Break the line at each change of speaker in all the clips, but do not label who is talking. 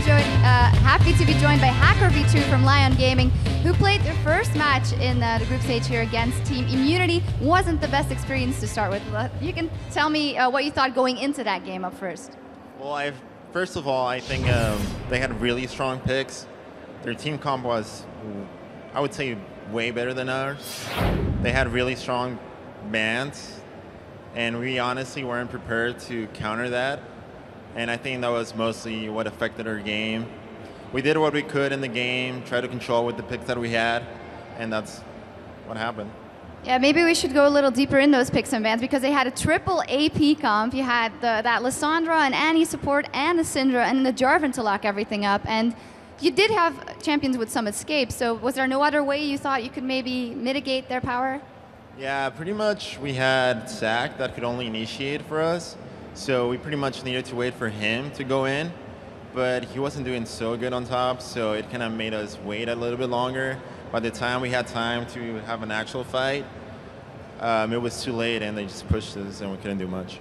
happy to be joined by Hacker V2 from Lion Gaming, who played their first match in the group stage here against Team Immunity. Wasn't the best experience to start with. You can tell me what you thought going into that game up first.
Well, first of all, I think they had really strong picks. Their team comp was, I would say, way better than ours. They had really strong bans, and we honestly weren't prepared to counter that. And I think that was mostly what affected our game. We did what we could in the game, try to control with the picks that we had, and that's what happened.
Yeah, maybe we should go a little deeper in those picks and bans, because they had a triple AP comp. You had that Lissandra and Annie support and the Syndra and the Jarvan to lock everything up. And you did have champions with some escape, so was there no other way you thought you could maybe mitigate their power?
Yeah, pretty much we had Zac that could only initiate for us. So we pretty much needed to wait for him to go in, but he wasn't doing so good on top, so it kind of made us wait a little bit longer. By the time we had time to have an actual fight, it was too late and they just pushed us and we couldn't do much.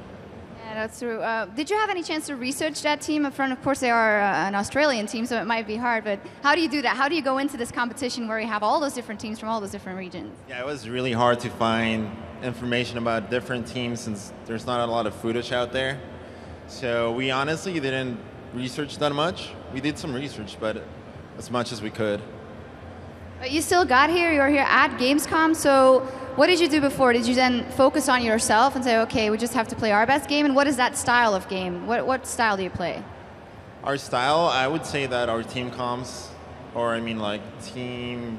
Yeah, that's true. Did you have any chance to research that team up front? Of course, they are an Australian team, so it might be hard, but how do you do that? How do you go into this competition where you have all those different teams from all those different regions?
Yeah, it was really hard to find information about different teams since there's not a lot of footage out there. So we honestly didn't research that much. We did some research, but as much as we could.
But you still got here, you were here at Gamescom, so what did you do before? Did you then focus on yourself and say, okay, we just have to play our best game? And what is that style of game? What style do you play?
Our style, I would say that our team comps, or I mean like team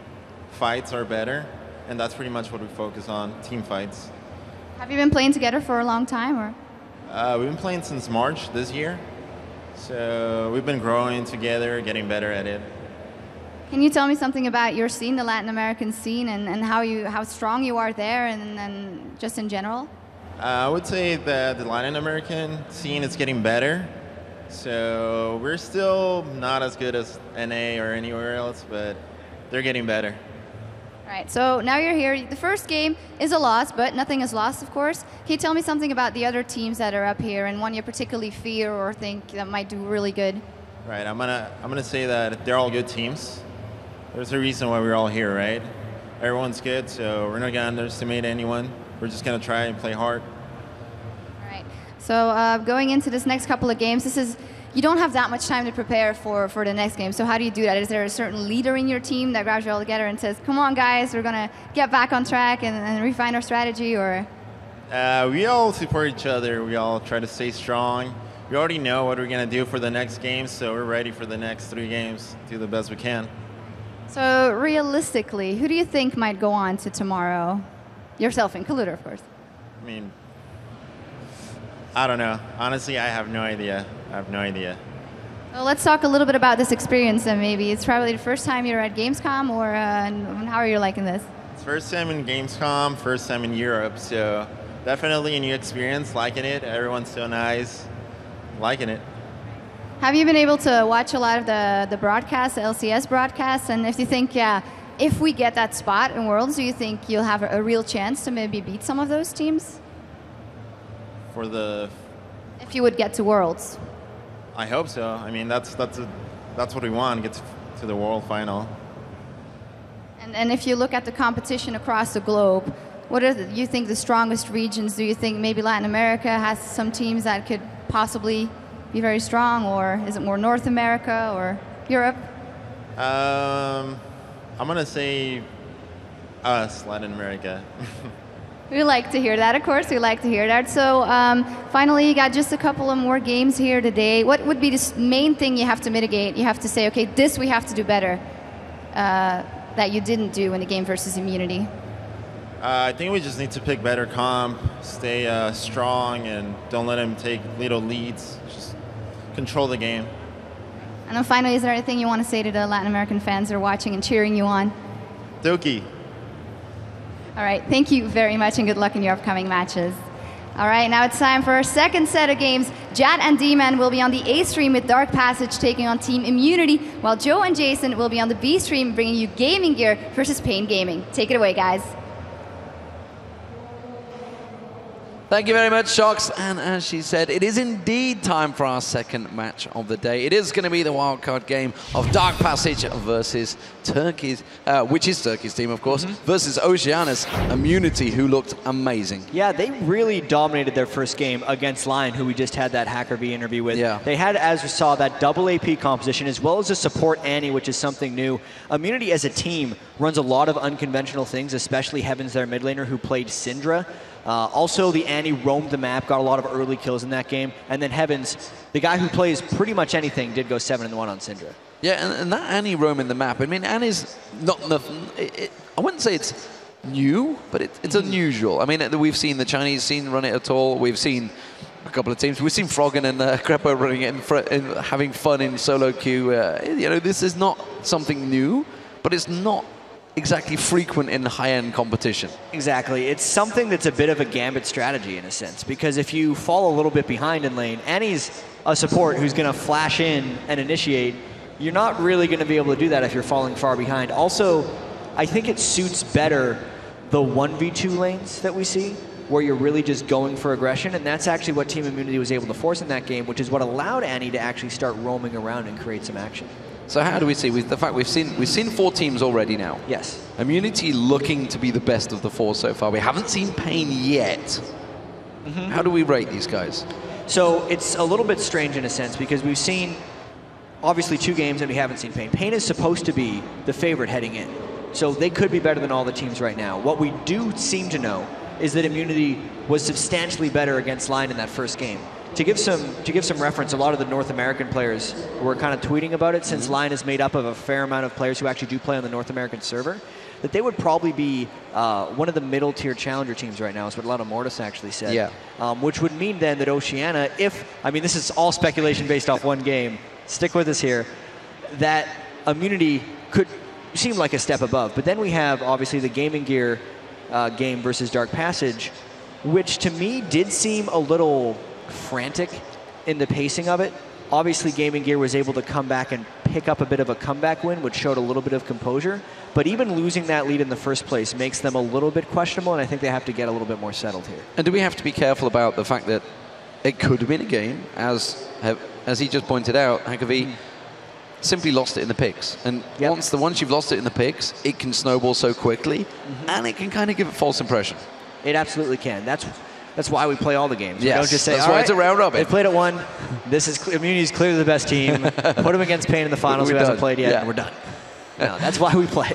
fights are better. And that's pretty much what we focus on, team fights.
Have you been playing together for a long time, or?
We've been playing since March this year. So we've been growing together, getting better at it.
Can you tell me something about your scene, the Latin American scene, and how strong you are there, and just in general?
I would say that the Latin American scene is getting better. So we're still not as good as NA or anywhere else, but they're getting better.
All right, so now you're here. The first game is a loss, but nothing is lost, of course. Can you tell me something about the other teams that are up here and one you particularly fear or think that might do really good?
Right, I'm gonna say that they're all good teams. There's a reason why we're all here, right? Everyone's good, so we're not gonna underestimate anyone. We're just gonna try and play hard.
All right, so going into this next couple of games, you don't have that much time to prepare for the next game, so how do you do that? Is there a certain leader in your team that grabs you all together and says, come on guys, we're going to get back on track and refine our strategy, or?
We all support each other. We all try to stay strong. We already know what we're going to do for the next game, so we're ready for the next 3 games, do the best we can.
So realistically, who do you think might go on to tomorrow? Yourself included, of course.
I mean, I don't know. Honestly, I have no idea.
Well, let's talk a little bit about this experience then, maybe. It's probably the first time you're at Gamescom, or and how are you liking this?
It's first time in Gamescom, first time in Europe, so definitely a new experience, liking it. Everyone's so nice, liking it.
Have you been able to watch a lot of the broadcasts, the LCS broadcasts, and if you think, yeah, if we get that spot in Worlds, do you think you'll have a real chance to maybe beat some of those teams? If you would get to Worlds.
I hope so. I mean, that's what we want, get to the World Final.
And if you look at the competition across the globe, what are you think the strongest regions? Do you think maybe Latin America has some teams that could possibly be very strong, or is it more North America or Europe?
I'm going to say us, Latin America.
We like to hear that, of course. We like to hear that. So finally, you got just a couple of more games here today. What would be the main thing you have to mitigate? You have to say, okay, this we have to do better that you didn't do in the game versus Immunity.
I think we just need to pick better comp, stay strong, and don't let them take little leads. Just control the game.
And then finally, is there anything you want to say to the Latin American fans that are watching and cheering you on?
Doki.
All right, thank you very much, and good luck in your upcoming matches. All right, now it's time for our second set of games. Jad and D-Man will be on the A stream with Dark Passage taking on Team Immunity, while Joe and Jason will be on the B stream bringing you Gaming Gear versus Pain Gaming. Take it away, guys.
Thank you very much, Shocks. And as she said, it is indeed time for our second match of the day. It is going to be the wildcard game of Dark Passage versus Turkey's, which is Turkey's team, of course, versus Oceania's Immunity, who looked amazing.
Yeah, they really dominated their first game against Lion, who we just had that Hacker V interview with.
Yeah.
They had, as we saw, that double AP composition, as well as a support Annie, which is something new. Immunity as a team runs a lot of unconventional things, especially Heaven's their mid laner, who played Syndra. Also, the Annie roamed the map, got a lot of early kills in that game. And then Heavens, the guy who plays pretty much anything, did go 7-1 on Syndra.
Yeah, and that Annie roaming the map, I mean, Annie's not nothing. I wouldn't say it's new, but it's unusual. I mean, we've seen the Chinese scene run it at all. We've seen a couple of teams. We've seen Froggen and Crepo running it and having fun in solo queue. You know, this is not something new, but it's not exactly frequent in high-end competition.
Exactly. It's something that's a bit of a gambit strategy in a sense, because if you fall a little bit behind in lane, Annie's a support who's going to flash in and initiate. You're not really going to be able to do that if you're falling far behind. Also, I think it suits better the 1v2 lanes that we see, where you're really just going for aggression, and that's actually what Team Immunity was able to force in that game, which is what allowed Annie to actually start roaming around and create some action.
So how do we see? The fact we've seen 4 teams already now.
Yes.
Immunity looking to be the best of the 4 so far. We haven't seen Pain yet. How do we rate these guys?
So it's a little bit strange in a sense, because we've seen obviously 2 games and we haven't seen Pain. Pain is supposed to be the favorite heading in. So they could be better than all the teams right now. What we do seem to know is that Immunity was substantially better against Lion in that first game. To give some reference, a lot of the North American players were kind of tweeting about it, since Lion is made up of a fair amount of players who actually do play on the North American server, that they would probably be one of the middle tier challenger teams right now, is what a lot of Mortis actually said.
Yeah.
Which would mean then that Oceania, I mean, this is all speculation based off one game, stick with us here, that Immunity could seem like a step above. But then we have obviously the Gaming Gear game versus Dark Passage, which to me did seem a little frantic in the pacing of it. Obviously, Gaming Gear was able to come back and pick up a bit of a comeback win, which showed a little bit of composure. But even losing that lead in the first place makes them a little bit questionable, and I think they have to get a little bit more settled here.
And do we have to be careful about the fact that it could have been a game, as he just pointed out, Hakavi simply lost it in the picks. And once you've lost it in the picks, it can snowball so quickly, and it can kind of give a false impression.
It absolutely can. That's why we play all the games.
Yes,
we don't just say,
that's why it's a round robin.
They played at 1. Immunity's clearly the best team. Put them against Pain in the finals, who hasn't played yet, and we're done. No, that's why we play.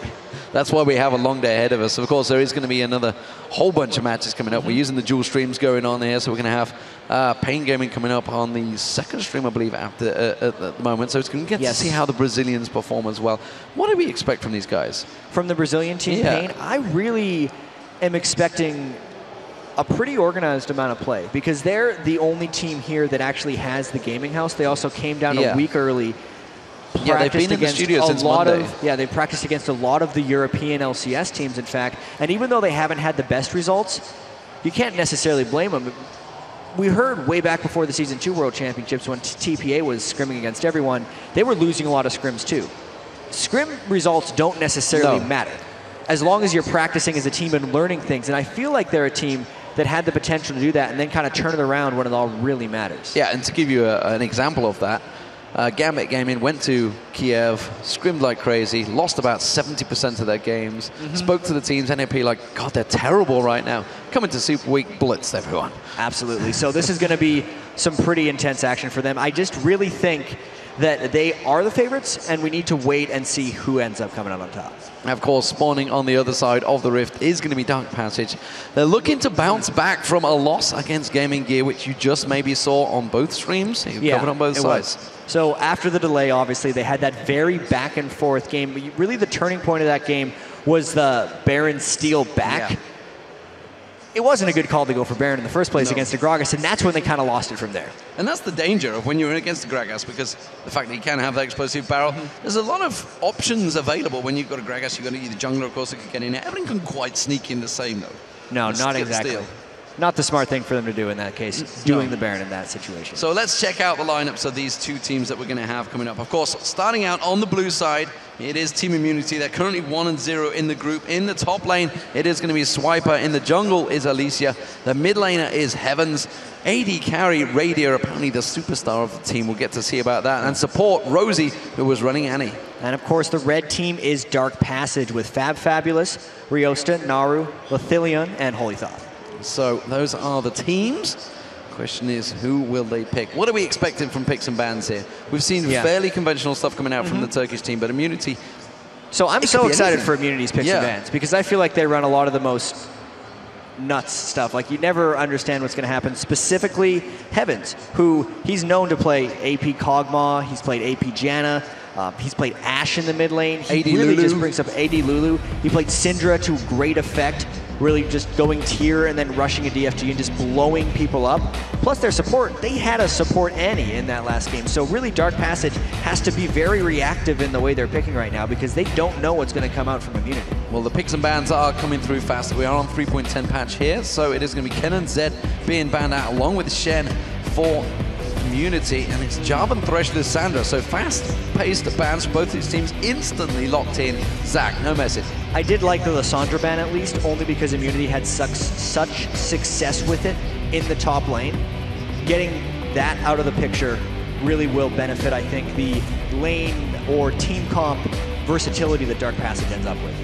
That's why we have a long day ahead of us. Of course, there is going to be another whole bunch of matches coming up. We're using the dual streams going on here, so we're going to have Pain Gaming coming up on the second stream, I believe, at the moment. So it's going to get to see how the Brazilians perform as well. What do we expect from these guys?
From the Brazilian team, Pain, I really am expecting a pretty organized amount of play, because they're the only team here that actually has the gaming house. They also came down a week early.
Yeah, they've been in the studio since Monday.
They practiced against a lot of the European LCS teams, in fact. And even though they haven't had the best results, you can't necessarily blame them. We heard way back before the Season 2 World Championships, when TPA was scrimming against everyone, they were losing a lot of scrims too. Scrim results don't necessarily matter, as long as you're practicing as a team and learning things. And I feel like they're a team that had the potential to do that and then kind of turn it around when it all really matters.
Yeah, and to give you an example of that, Gambit Gaming went to Kiev, scrimmed like crazy, lost about 70% of their games, spoke to the teams, NAP like, God, they're terrible right now. Coming to Super Week, blitzed everyone.
Absolutely. So this is going to be some pretty intense action for them. I just really think that they are the favorites, and we need to wait and see who ends up coming out on top.
Of course, spawning on the other side of the Rift is going to be Dark Passage. They're looking to bounce back from a loss against Gaming Gear, which you just maybe saw on both streams. You covered on both sides.
So after the delay, obviously, they had that very back and forth game. Really, the turning point of that game was the Baron steal back. Yeah. It wasn't a good call to go for Baron in the first place against the Gragas, and that's when they kind of lost it from there.
And that's the danger of when you're against the Gragas, because the fact that you can have that explosive barrel, there's a lot of options available when you've got a Gragas. You've got the jungler, of course, that can get in there. Everything can quite sneak in the same, though.
No, not exactly. not the smart thing for them to do in that case, doing the Baron in that situation.
So let's check out the lineups of these two teams that we're going to have coming up. Of course, starting out on the blue side, it is Team Immunity. They're currently 1-0 in the group. In the top lane, it is going to be Swiper. In the jungle is Alicia. The mid laner is Heavens. AD carry, Radio, apparently the superstar of the team. We'll get to see about that. And support, Rosie, who was running Annie.
And of course, the red team is Dark Passage with Fabulous, Riosta, Naru, Lithilion, and Holy Thoth.
So those are the teams. Question is, who will they pick? What are we expecting from picks and bans here? We've seen fairly conventional stuff coming out from the Turkish team, but Immunity...
So I'm so excited for Immunity's picks and bans, because I feel like they run a lot of the most nuts stuff. Like, you never understand what's going to happen. Specifically, Heavens, who he's known to play AP Kog'Maw, he's played AP Janna, he's played Ashe in the mid lane. He
AD
really
Lulu.
just brings up AD Lulu. He played Syndra to great effect, really just going tier and then rushing a DFG and just blowing people up. Plus their support, they had a support Annie in that last game. So really Dark Passage has to be very reactive in the way they're picking right now, because they don't know what's going to come out from Immunity.
Well, the picks and bans are coming through fast. We are on 3.10 patch here, so it is going to be Ken and Zed being banned out along with Shen for Immunity, and it's Jarvan, Thresh, Lissandra. So fast-paced bans for both these teams, instantly locked in. Zach, no message.
I did like the Lissandra ban at least, only because Immunity had such success with it in the top lane. Getting that out of the picture really will benefit, I think, the lane or team comp versatility that Dark Passage ends up with.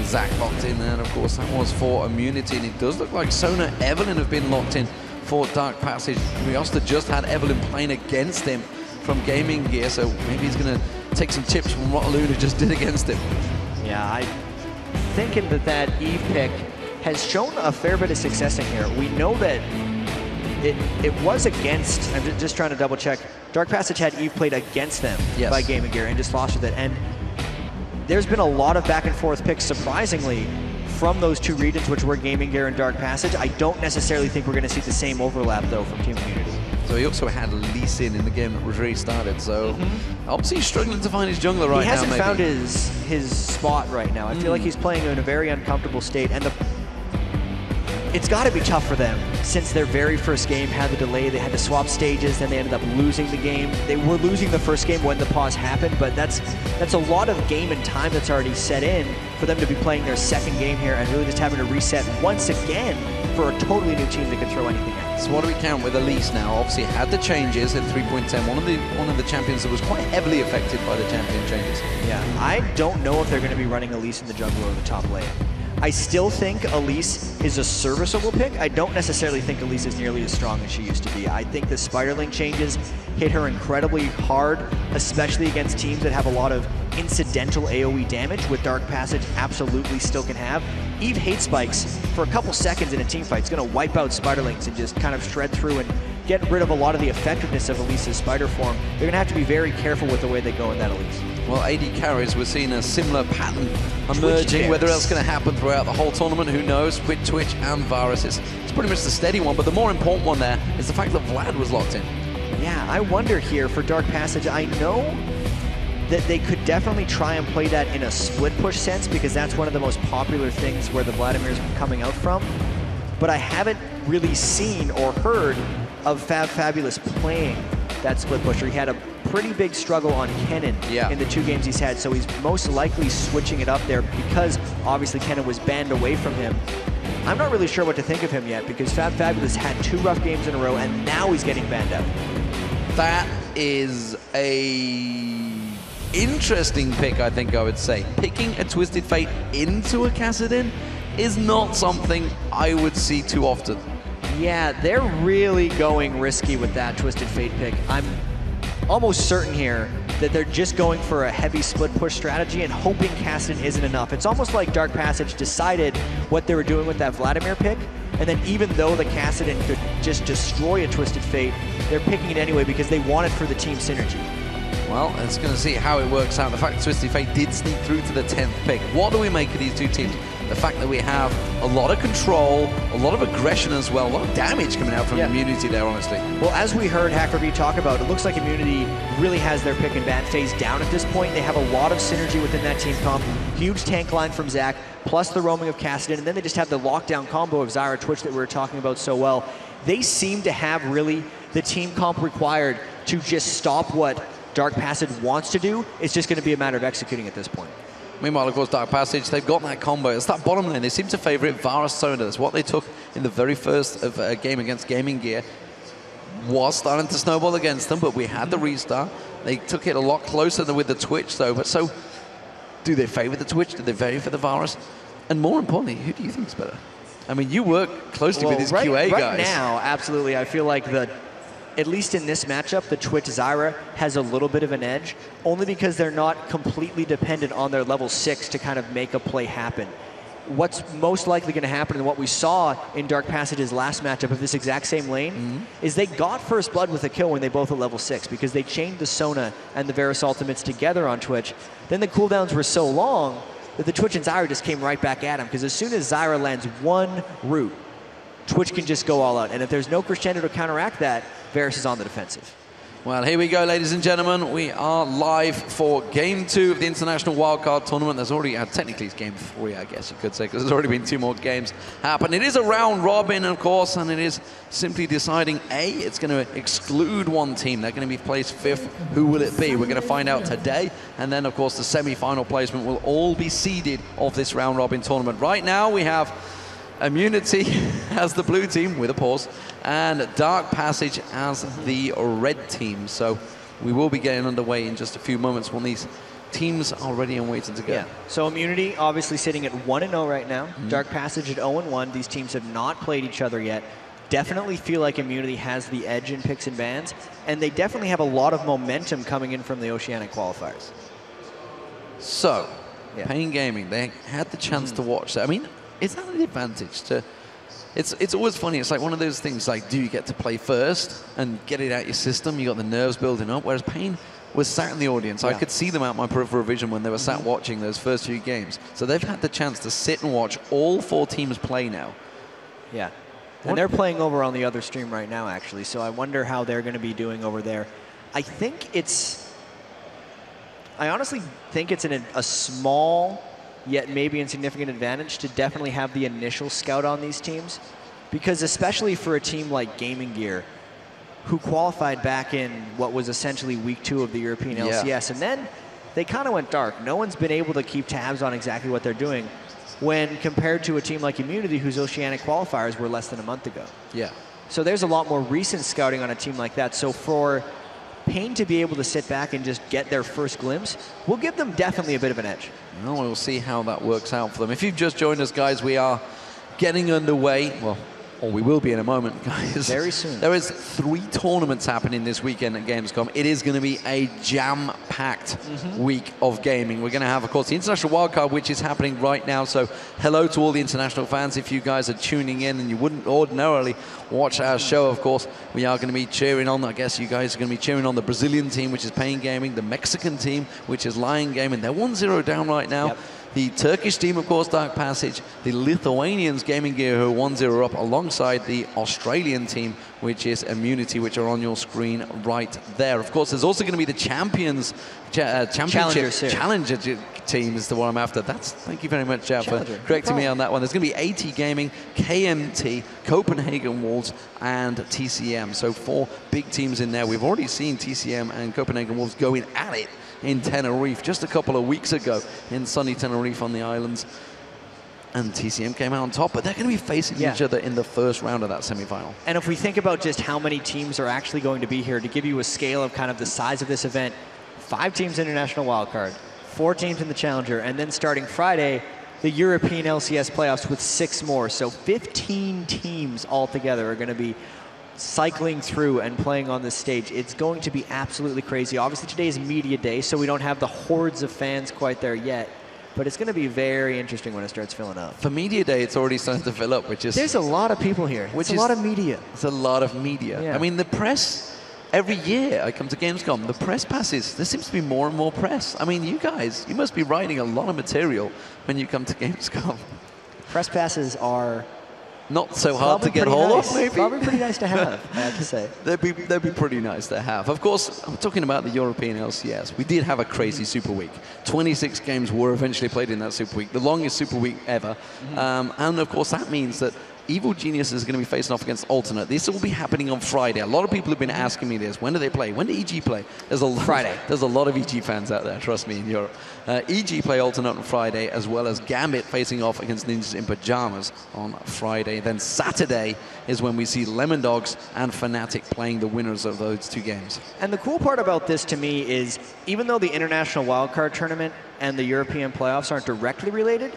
Zach locked in there, and of course that was for Immunity, and it does look like Sona, Evelyn have been locked in for Dark Passage. Riosta just had Evelyn playing against him from Gaming Gear, so maybe he's going to take some tips from what Luna just did against him.
Yeah, I'm thinking that Eve pick has shown a fair bit of success in here. We know that it was against, I'm just trying to double check, Dark Passage had Eve played against them by Gaming Gear and just lost with it. And there's been a lot of back and forth picks, surprisingly, from those two regions, which were Gaming Gear and Dark Passage. I don't necessarily think we're going to see the same overlap, though, from Team Immunity.
So he also had Lee Sin in the game that was restarted, so obviously he's struggling to find his jungler right now.
He hasn't found his spot right now. I feel like he's playing in a very uncomfortable state, and it's got to be tough for them, since their very first game had the delay. They had to swap stages, then they ended up losing the game. They were losing the first game when the pause happened, but that's a lot of game and time that's already set in for them to be playing their second game here and really just having to reset once again for a totally new team that can throw anything at.
So what do we count with Elise now? Obviously it had the changes in 3.10. One of the champions that was quite heavily affected by the champion changes.
Yeah, I don't know if they're going to be running Elise in the jungle or the top lane. I still think Elise is a serviceable pick. I don't necessarily think Elise is nearly as strong as she used to be. I think the Spiderling changes hit her incredibly hard, especially against teams that have a lot of incidental AoE damage, which Dark Passage absolutely still can have. Eve hate spikes for a couple seconds in a team fight. It's going to wipe out Spiderlings and just kind of shred through and get rid of a lot of the effectiveness of Elise's spider form. They're going to have to be very careful with the way they go in that Elise.
Well, AD carries, we're seeing a similar pattern emerging. Whether else going to happen throughout the whole tournament, who knows? With Twitch and Varus, it's pretty much the steady one, but the more important one there is the fact that Vlad was locked in.
Yeah, I wonder here for Dark Passage, I know that they could definitely try and play that in a split push sense, because that's one of the most popular things where the Vladimir's coming out from, but I haven't really seen or heard of Fabulous playing that split pusher. He had a pretty big struggle on Kennen in the two games he's had, so he's most likely switching it up there because obviously Kennen was banned away from him. I'm not really sure what to think of him yet, because Fabulous had 2 rough games in a row and now he's getting banned out.
That is a interesting pick, I think I would say. Picking a Twisted Fate into a Kassadin is not something I would see too often.
Yeah, they're really going risky with that Twisted Fate pick. I'm almost certain here that they're just going for a heavy split push strategy and hoping Kassadin isn't enough. It's almost like Dark Passage decided what they were doing with that Vladimir pick, and then even though the Kassadin could just destroy a Twisted Fate, they're picking it anyway because they want it for the team synergy.
Well, it's going to see how it works out. The fact that Twisted Fate did sneak through to the 10th pick. What do we make of these two teams? The fact that we have a lot of control, a lot of aggression as well, a lot of damage coming out from Immunity there, honestly.
Well, as we heard HackerV talk about, it looks like Immunity really has their pick and ban phase down at this point. They have a lot of synergy within that team comp. Huge tank line from Zach, plus the roaming of Kassadin, and then they just have the lockdown combo of Zyra Twitch that we were talking about so well. They seem to have really the team comp required to just stop what Dark Passage wants to do. It's just going to be a matter of executing at this point.
Meanwhile, of course, Dark Passage, they've got that combo. It's that bottom lane. They seem to favor it. Varus Sona. That's what they took in the very first of game against Gaming Gear. Was starting to snowball against them, but we had the restart. They took it a lot closer than with the Twitch, though. But so, do they favor the Twitch? Do they favor the Varus? And more importantly, who do you think is better? I mean, you work closely with these QA guys.
Right now, absolutely. I feel like at least in this matchup, the Twitch Zyra has a little bit of an edge, only because they're not completely dependent on their level 6 to kind of make a play happen. What's most likely going to happen, and what we saw in Dark Passage's last matchup of this exact same lane, is they got first blood with a kill when they both at level 6, because they chained the Sona and the Varus ultimates together on Twitch. Then the cooldowns were so long that the Twitch and Zyra just came right back at him, because as soon as Zyra lands one root, Twitch can just go all out. And if there's no crescendo to counteract that, Varus is on the defensive.
Well, here we go, ladies and gentlemen. We are live for Game 2 of the International Wildcard Tournament. There's already, technically it's Game 3, I guess you could say, because there's already been 2 more games happen. It is a round robin, of course, and it is simply deciding, it's going to exclude one team. They're going to be placed 5th. Who will it be? We're going to find out today. And then, of course, the semi-final placement will all be seeded of this round robin tournament. Right now, we have Immunity as the blue team with a pause, and Dark Passage as the red team. So we will be getting underway in just a few moments when these teams are ready and waiting to go.
Yeah. So Immunity obviously sitting at 1-0 right now. Dark Passage at 0-1. These teams have not played each other yet. Definitely feel like Immunity has the edge in picks and bans, and they definitely have a lot of momentum coming in from the Oceanic qualifiers.
So, Pain Gaming, they had the chance to watch that. I mean, is that an advantage to? It's always funny. It's like one of those things. Like, do you get to play first and get it out your system? You got the nerves building up. Whereas Pain was sat in the audience. I could see them out my peripheral vision when they were sat watching those first few games. So they've had the chance to sit and watch all 4 teams play now.
Yeah, and they're playing over on the other stream right now, actually. So I wonder how they're going to be doing over there. I honestly think it's a small, yet maybe insignificant advantage to definitely have the initial scout on these teams, because especially for a team like Gaming Gear, who qualified back in what was essentially week 2 of the European LCS, and then they kind of went dark. No one's been able to keep tabs on exactly what they're doing, when compared to a team like Immunity, whose Oceanic qualifiers were less than a month ago. Yeah. So there's a lot more recent scouting on a team like that. So for Pain to be able to sit back and just get their first glimpse will give them definitely a bit of an edge.
Well, we'll see how that works out for them. If you've just joined us, guys, we are getting underway. Well, or we will be in a moment, guys.
Very soon.
There is 3 tournaments happening this weekend at Gamescom. It is going to be a jam-packed week of gaming. We're going to have, of course, the International Wildcard, which is happening right now. So hello to all the international fans. If you guys are tuning in and you wouldn't ordinarily watch our show, of course, we are going to be cheering on, I guess you guys are going to be cheering on the Brazilian team, which is Pain Gaming, the Mexican team, which is Lion Gaming. They're 1-0 down right now. Yep. The Turkish team, of course, Dark Passage. The Lithuanians, Gaming Gear, who are 1-0 up, alongside the Australian team, which is Immunity, which are on your screen right there. Of course, there's also going to be the Champions Championship Challenger team is the one I'm after. Thank you very much, for correcting me on that one. There's going to be AT Gaming, KMT, Copenhagen Wolves, and TCM. So 4 big teams in there. We've already seen TCM and Copenhagen Wolves going at it in Tenerife just a couple of weeks ago in sunny Tenerife on the islands. And TCM came out on top, but they're going to be facing each other in the first round of that semifinal.
And if we think about just how many teams are actually going to be here, to give you a scale of kind of the size of this event, 5 teams International Wildcard, 4 teams in the Challenger, and then starting Friday, the European LCS playoffs with 6 more. So 15 teams altogether are going to be cycling through and playing on this stage. It's going to be absolutely crazy. Obviously today is media day, so we don't have the hordes of fans quite there yet, but it's going to be very interesting when it starts filling up.
For media day, it's already starting to fill up, which is...
There's a lot of people here. It's a lot of media.
It's a lot of media.
Yeah.
I mean, the press, every year I come to Gamescom, the press passes, there seems to be more and more press. I mean, you guys, you must be writing a lot of material when you come to Gamescom.
Press passes are
not so hard to get hold of, maybe?
Probably pretty nice to have, I have to say.
They'd be pretty nice to have. Of course, I'm talking about the European LCS. We did have a crazy Super Week. 26 games were eventually played in that Super Week, the longest Super Week ever. And of course, that means that Evil Genius is going to be facing off against Alternate. This will be happening on Friday. A lot of people have been asking me this. When do they play? When do EG play? There's a Friday. There's a lot of EG fans out there, trust me, in Europe. EG play Alternate on Friday, as well as Gambit facing off against Ninjas in Pajamas on Friday. Then Saturday is when we see Lemon Dogs and Fnatic playing the winners of those 2 games.
And the cool part about this to me is, even though the International Wildcard Tournament and the European playoffs aren't directly related,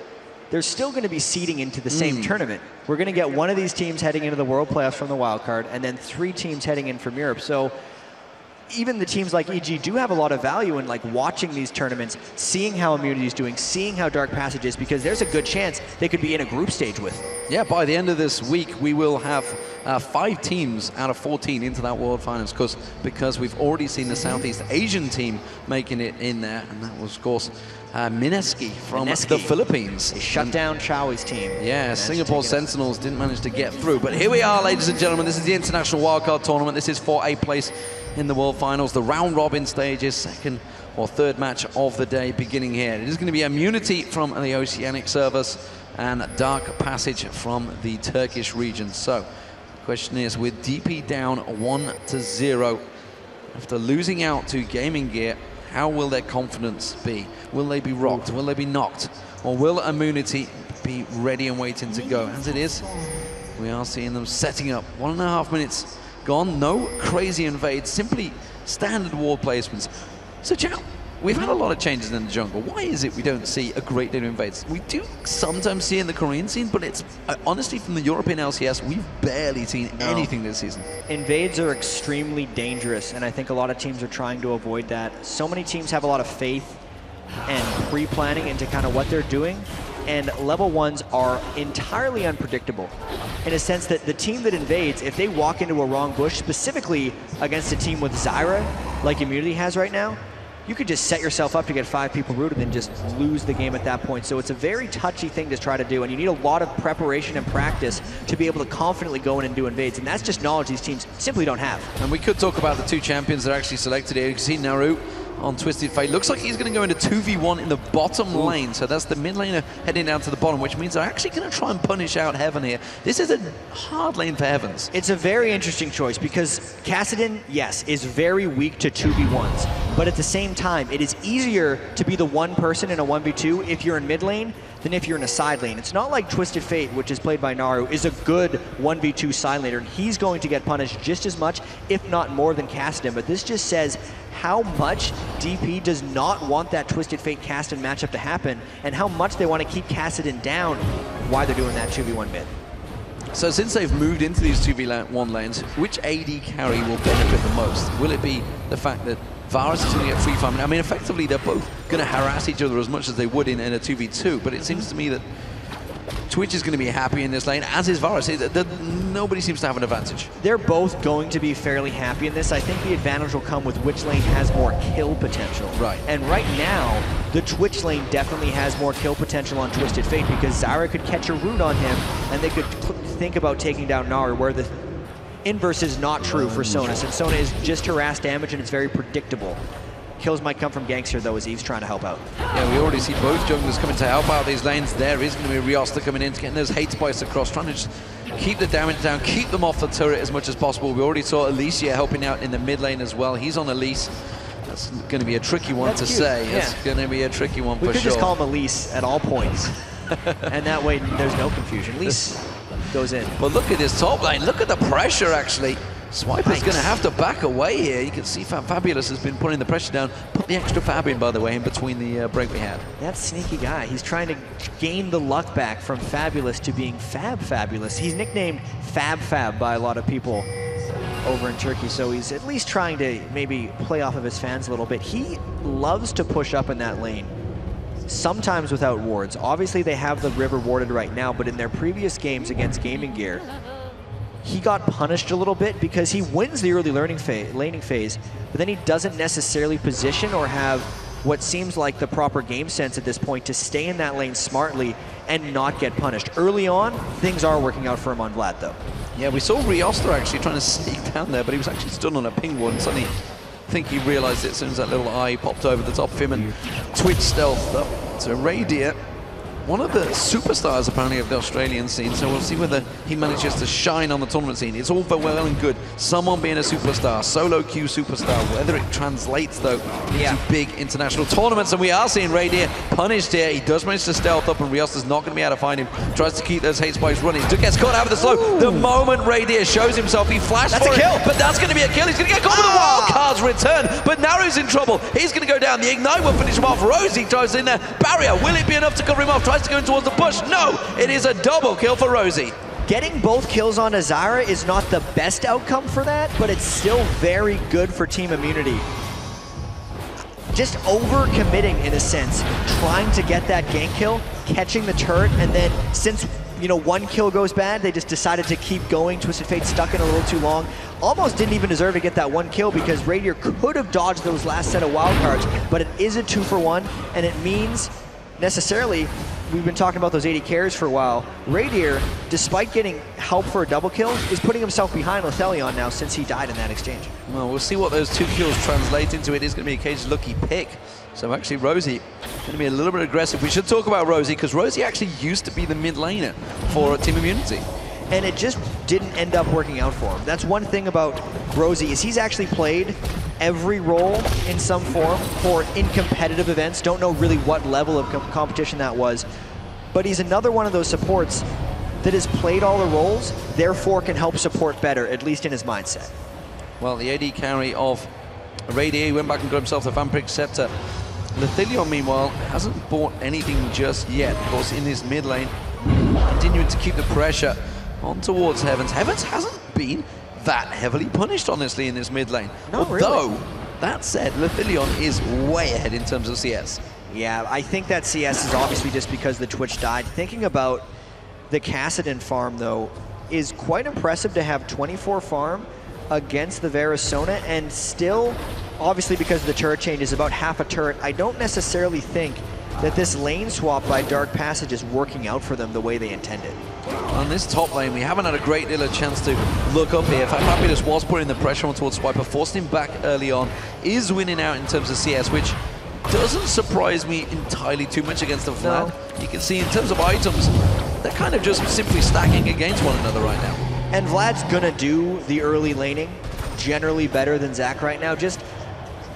there's still going to be seeding into the same tournament. We're going to get one of these teams heading into the World Playoffs from the wild card, and then 3 teams heading in from Europe. So even the teams like EG do have a lot of value in like watching these tournaments, seeing how Immunity is doing, seeing how Dark Passage is, because there's a good chance they could be in a group stage with.
Yeah, by the end of this week, we will have 5 teams out of 14 into that World Finals, because we've already seen the Southeast Asian team making it in there, and that was, of course, Mineski from the Philippines.
They shut down Chowi's team.
Yeah, Singapore Sentinels didn't manage to get through. But here we are, ladies and gentlemen. This is the International Wildcard Tournament. This is for a place in the World Finals. The round-robin stage is second or third match of the day beginning here. It is going to be Immunity from the Oceanic servers and Dark Passage from the Turkish region. So, the question is, with DP down 1-0, after losing out to Gaming Gear, how will their confidence be? Will they be rocked? Will they be knocked? Or will Immunity be ready and waiting to go? As it is, we are seeing them setting up. 1.5 minutes gone. No crazy invades, simply standard ward placements. So, Chow, we've had a lot of changes in the jungle. Why is it we don't see a great deal of invades? We do sometimes see in the Korean scene, but it's honestly from the European LCS, we've barely seen anything this season.
Invades are extremely dangerous, and I think a lot of teams are trying to avoid that. So many teams have a lot of faith and pre-planning into kind of what they're doing, and level 1s are entirely unpredictable in a sense that the team that invades, if they walk into a wrong bush, specifically against a team with Zyra, like Immunity has right now, you could just set yourself up to get 5 people rooted and just lose the game at that point. So it's a very touchy thing to try to do, and you need a lot of preparation and practice to be able to confidently go in and do invades, and that's just knowledge these teams simply don't have.
And we could talk about the 2 champions that are actually selected here. You can see Naru on Twisted Fate. Looks like he's going to go into 2v1 in the bottom lane, so that's the mid laner heading down to the bottom, which means they're actually going to try and punish out Heaven here. This is a hard lane for Heavens.
It's a very interesting choice because Kassadin, yes, is very weak to 2v1s, but at the same time, it is easier to be the one person in a 1v2 if you're in mid lane than if you're in a side lane. It's not like Twisted Fate, which is played by Naru, is a good 1v2 side laner. He's going to get punished just as much, if not more, than Kassadin, but this just says how much DP does not want that Twisted Fate Kassadin matchup to happen, and how much they want to keep Kassadin down while they're doing that 2v1 mid.
So since they've moved into these 2v1 lanes, which AD carry will benefit the most? Will it be the fact that Varus is going to get free farming? I mean, effectively, they're both going to harass each other as much as they would in a 2v2, but it seems to me that Twitch is going to be happy in this lane, as is Varus. Nobody seems to have an advantage.
They're both going to be fairly happy in this. I think the advantage will come with which lane has more kill potential.
Right.
And right now, the Twitch lane definitely has more kill potential on Twisted Fate because Zyra could catch a root on him, and they could think about taking down Naru, where the inverse is not true for Sonus, and Sona is just harass damage, and it's very predictable. Kills might come from Gangster, though, as Eve's trying to help out.
Yeah, we already see both junglers coming to help out these lanes. There is going to be Riosta coming in, getting those hate spikes across, trying to just keep the damage down, keep them off the turret as much as possible. We already saw Alicia helping out in the mid lane as well. He's on Elise. That's going to be a tricky one to say.
Yeah.
It's going to be a tricky one for sure.
We could just call him Elise at all points, and that way there's no confusion. Elise goes in.
But look at this top lane. Look at the pressure, actually. Swiper's going to have to back away here. You can see Fabulous has been putting the pressure down. Put the extra Fab in, by the way, in between the break we had.
That sneaky guy. He's trying to gain the luck back from Fabulous to being Fabulous. He's nicknamed Fab by a lot of people over in Turkey, so he's at least trying to maybe play off of his fans a little bit. He loves to push up in that lane, sometimes without wards. Obviously, they have the river warded right now, but in their previous games against Gaming Gear, he got punished a little bit because he wins the early laning phase, but then he doesn't necessarily position or have what seems like the proper game sense at this point to stay in that lane smartly and not get punished. Early on, things are working out for him on Vlad, though.
Yeah, we saw Rioster actually trying to sneak down there, but he was actually stood on a ping ward, and suddenly I think he realized it as soon as that little eye popped over the top of him and Twitch stealthed up. So Radier, one of the superstars apparently of the Australian scene, so we'll see whether he manages to shine on the tournament scene. It's all for well and good, someone being a superstar, solo queue superstar, whether it translates though to big international tournaments, and we are seeing Radier punished here. He does manage to stealth up, and Rioster's not going to be able to find him. Tries to keep those hate spikes running. Gets caught out with the slow. Ooh. The moment Radier shows himself, he flashed for it, but that's going to be a kill. He's going to get caught with the wild cards return, but Naru's in trouble. He's going to go down. The Ignite will finish him off. Rosie drives in there. Barrier, will it be enough to cover him off? Tries to go in towards the push. No, it is a double kill for Rosie.
Getting both kills on Azara is not the best outcome for that, but it's still very good for Team Immunity. Just over-committing in a sense, trying to get that gank kill, catching the turret, and then since one kill goes bad, they just decided to keep going. Twisted Fate stuck in a little too long. Almost didn't even deserve to get that one kill because Radier could have dodged those last set of wildcards, but it is a 2-for-1, and it means necessarily, we've been talking about those 80 carries for a while. Radier, despite getting help for a double kill, is putting himself behind Lethelion now since he died in that exchange.
Well, we'll see what those 2 kills translate into. It is going to be a cage lucky pick. So actually Rosie going to be a little bit aggressive. We should talk about Rosie because Rosie actually used to be the mid laner for Team Immunity.
And it just didn't end up working out for him. That's one thing about Rosie is he's actually played every role in some form for in competitive events. Don't know really what level of competition that was, but he's another one of those supports that has played all the roles, therefore can help support better, at least in his mindset.
Well, the AD carry of Radier went back and got himself the Vampiric Scepter. Lethelion, meanwhile, hasn't bought anything just yet. Of course, in his mid lane, continuing to keep the pressure on towards Heavens. Heavens hasn't been that heavily punished, honestly, in this mid lane.
No,
Although,
really.
that said, Lethelion is way ahead in terms of CS.
Yeah, I think that CS is obviously just because the Twitch died. Thinking about the Kassadin farm, though, is quite impressive to have 24 farm against the Verisona, and still, obviously because of the turret change, is about half a turret. I don't necessarily think that this lane swap by Dark Passage is working out for them the way they intended.
On this top lane, we haven't had a great deal of chance to look up here. Fabulous was putting the pressure on towards Swiper, forced him back early on, is winning out in terms of CS, which doesn't surprise me entirely too much against the Vlad. No. You can see in terms of items, they're kind of just simply stacking against one another right now.
And Vlad's gonna do the early laning generally better than Zach right now. Just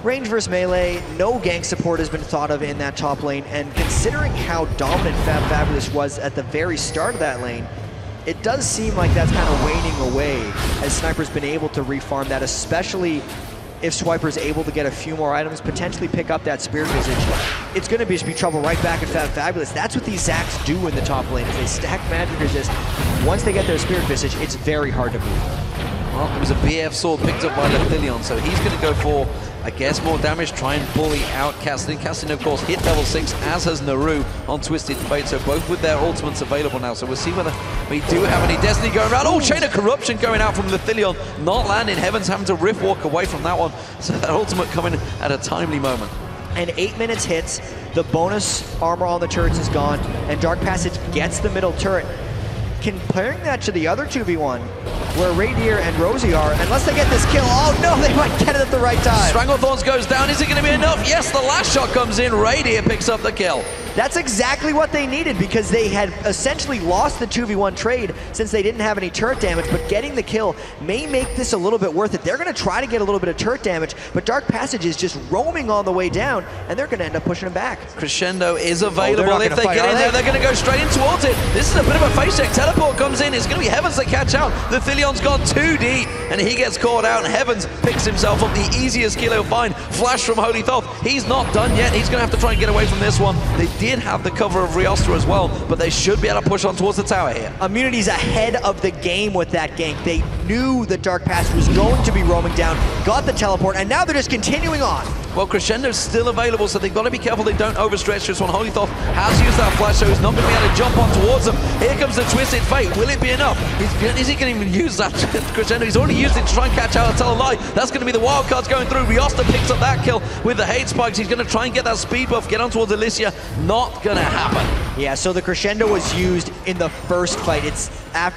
range versus melee, no gank support has been thought of in that top lane, and considering how dominant Fabulous was at the very start of that lane, it does seem like that's kind of waning away as Sniper's been able to refarm that, especially if Swiper's able to get a few more items, potentially pick up that Spirit Visage. It's going to be trouble right back at Fabulous. That's what these Zacks do in the top lane, is they stack magic resist. Once they get their Spirit Visage, it's very hard to move.
Well, it was a BF sword picked up by Lethelion, so he's going to go for, I guess, more damage, try and bully out Kassadin. Kassadin, of course, hit level 6, as has Naru on Twisted Fate, so both with their ultimates available now. So we'll see whether we do have any Destiny going around. Oh, Chain of Corruption going out from Lethelion, not landing. Heavens having to rift walk away from that one. So that ultimate coming at a timely moment.
And 8 minutes hits, the bonus armor on the turrets is gone, and Dark Passage gets the middle turret. Comparing that to the other 2v1, where Radier and Rosie are, unless they get this kill, oh no, they might get it at the right time.
Stranglethorns goes down, is it going to be enough? Yes, the last shot comes in, Radier picks up the kill.
That's exactly what they needed, because they had essentially lost the 2v1 trade since they didn't have any turret damage, but getting the kill may make this a little bit worth it. They're going to try to get a little bit of turret damage, but Dark Passage is just roaming on the way down, and they're going to end up pushing him back.
Crescendo is available. If they get in there, they're going to go straight in towards it. This is a bit of a face check. Teleport comes in. It's going to be Heavens that catch out. Lethelion gone too deep, and he gets caught out, and Heavens picks himself up. The easiest kill he'll find. Flash from Holy Thoth. He's not done yet. He's going to have to try and get away from this one. They did have the cover of Riosta as well, but they should be able to push on towards the tower here.
Immunity's ahead of the game with that gank. They knew the Dark Passage was going to be roaming down, got the teleport, and now they're just continuing on.
Well, Crescendo's still available, so they've got to be careful they don't overstretch this one. Holythorpe has used that flash, so he's not going to be able to jump on towards them. Here comes the Twisted Fate. Will it be enough? Is he going to even use that Crescendo? He's already used it to try and catch out and tell a lie. That's going to be the wild cards going through. Riosta picks up that kill with the hate spikes. He's going to try and get that speed buff, get on towards Alicia. Not going to happen.
Yeah, so the Crescendo was used in the first fight. It's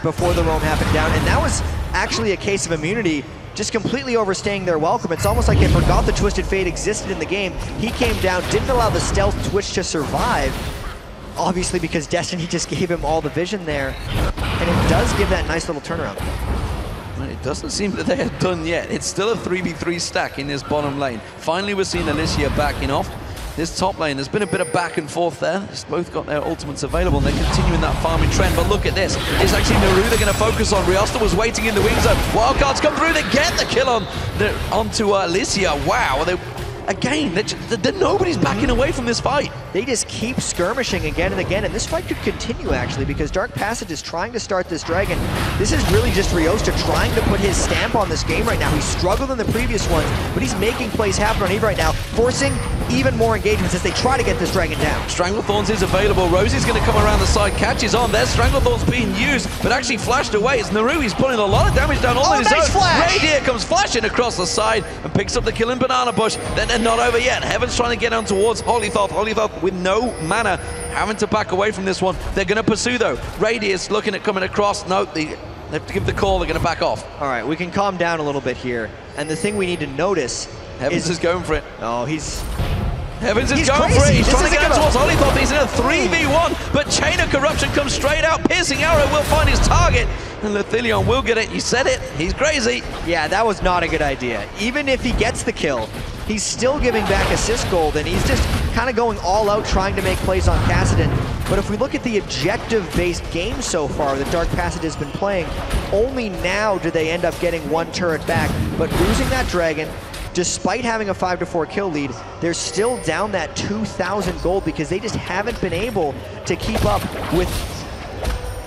before the roam happened down, and that was actually a case of Immunity just completely overstaying their welcome. It's almost like they forgot the Twisted Fate existed in the game. He came down, didn't allow the stealth Twitch to survive, obviously because Destiny just gave him all the vision there, and it does give that nice little turnaround.
Well, it doesn't seem that they are done yet. It's still a 3v3 stack in this bottom lane. Finally, we're seeing Alicia backing off. This top lane, there's been a bit of back and forth there. They've both got their ultimates available, and they're continuing that farming trend. But look at this. It's actually Naru they're going to focus on. Riosta was waiting in the wing zone. Wildcards come through. They get the kill onto Alicia. Wow. Again, nobody's backing away from this fight.
They just keep skirmishing again and again, and this fight could continue, actually, because Dark Passage is trying to start this dragon. This is really just Riosta trying to put his stamp on this game right now. He struggled in the previous ones, but he's making plays happen on Eve right now, forcing even more engagements as they try to get this dragon down.
Stranglethorns is available. Rosie's going to come around the side, catches on. There's Stranglethorns being used, but actually flashed away. It's Naru. He's putting a lot of damage down all on his own.
Flash!
Radier comes flashing across the side and picks up the kill in Banana Bush. Then they're not over yet. Heaven's trying to get on towards Holythorpe. Holythorpe with no mana, having to back away from this one. They're going to pursue though. Radier's looking at coming across. No, they have to give the call. They're going to back off.
All right, we can calm down a little bit here. And the thing we need to notice
Heavens is going for it.
Oh,
Heavens is going
crazy.
for it. He's
This
trying to get
isn't
towards Holythorpe. He's in a 3v1, but Chain of Corruption comes straight out. Piercing Arrow will find his target, and Lethilion will get it. You said it. He's crazy.
Yeah, that was not a good idea. Even if he gets the kill, he's still giving back assist gold, and he's just kind of going all out trying to make plays on Kassadin. But if we look at the objective-based game so far that Dark Passage has been playing, only now do they end up getting one turret back. But losing that dragon, despite having a 5-4 kill lead, they're still down that 2,000 gold because they just haven't been able to keep up with,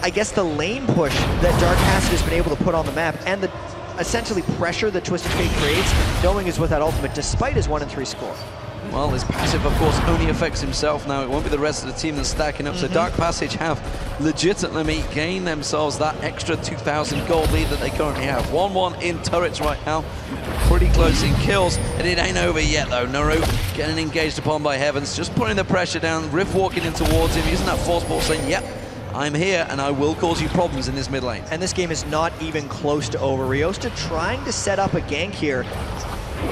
I guess, the lane push that Dark Passage has been able to put on the map and the essentially pressure that Twisted Fate creates, knowing is with that ultimate, despite his 1-3 score.
Well, his passive, of course, only affects himself now. It won't be the rest of the team that's stacking up. So Dark Passage have legitimately gained themselves that extra 2,000 gold lead that they currently have. 1-1 in turrets right now. Pretty close in kills, and it ain't over yet, though. Naru getting engaged upon by Heavens, just putting the pressure down. Rift walking in towards him, using that force ball, saying, yep, I'm here, and I will cause you problems in this mid lane.
And this game is not even close to over. Riosta trying to set up a gank here.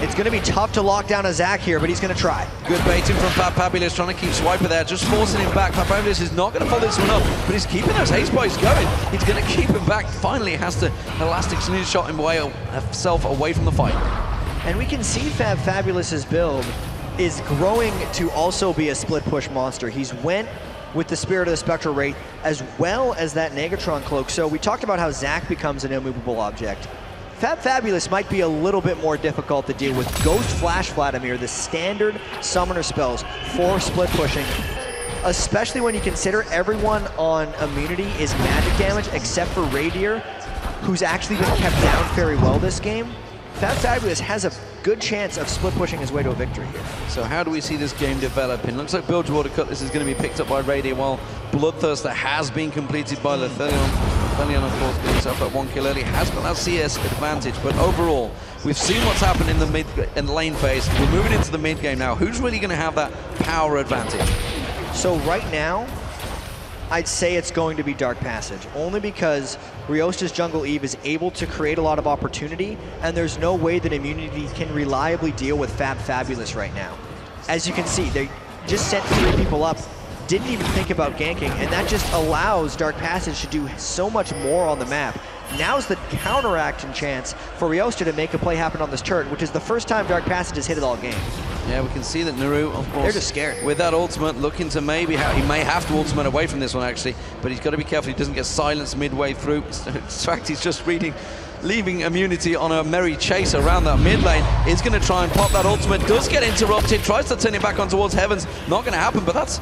It's going to be tough to lock down a Zac here, but he's going to try.
Good baiting from Fabulous, trying to keep Swiper there, just forcing him back. Fabulous is not going to follow this one up, but he's keeping those haste spikes going. He's going to keep him back. Finally, has to Elastic Slingshot himself away from the fight.
And we can see Fabulous's build is growing to also be a split push monster. He's went with the Spirit of the Spectral Wraith as well as that Negatron Cloak. So we talked about how Zac becomes an immovable object. Fabulous might be a little bit more difficult to deal with. Ghost Flash Vladimir, the standard summoner spells for split pushing, especially when you consider everyone on immunity is magic damage except for Radier, who's actually been kept down very well this game. Fabulous has a good chance of split pushing his way to a victory here.
So how do we see this game developing? Looks like Bilge Water Cutlass is going to be picked up by Radier, while Bloodthirster has been completed by Lethilion. Lethilion, of course, getting himself that 1 kill early, has got that CS advantage, but overall, we've seen what's happened in the lane phase. We're moving into the mid game now. Who's really going to have that power advantage?
So right now, I'd say it's going to be Dark Passage, only because Riosta's Jungle Eve is able to create a lot of opportunity, and there's no way that Immunity can reliably deal with Fabulous right now. As you can see, they just sent 3 people up, didn't even think about ganking, and that just allows Dark Passage to do so much more on the map. Now's the counteraction chance for Riosta to make a play happen on this turret, which is the first time Dark Passage has hit it all game.
Yeah, we can see that Naru, of course,
they're just scared.
With that ultimate, looking to maybe, he may have to ultimate away from this one actually, but he's got to be careful he doesn't get silenced midway through. In fact, he's just leaving Immunity on a merry chase around that mid lane. He's going to try and pop that ultimate, does get interrupted, tries to turn it back on towards Heavens. Not going to happen, but that's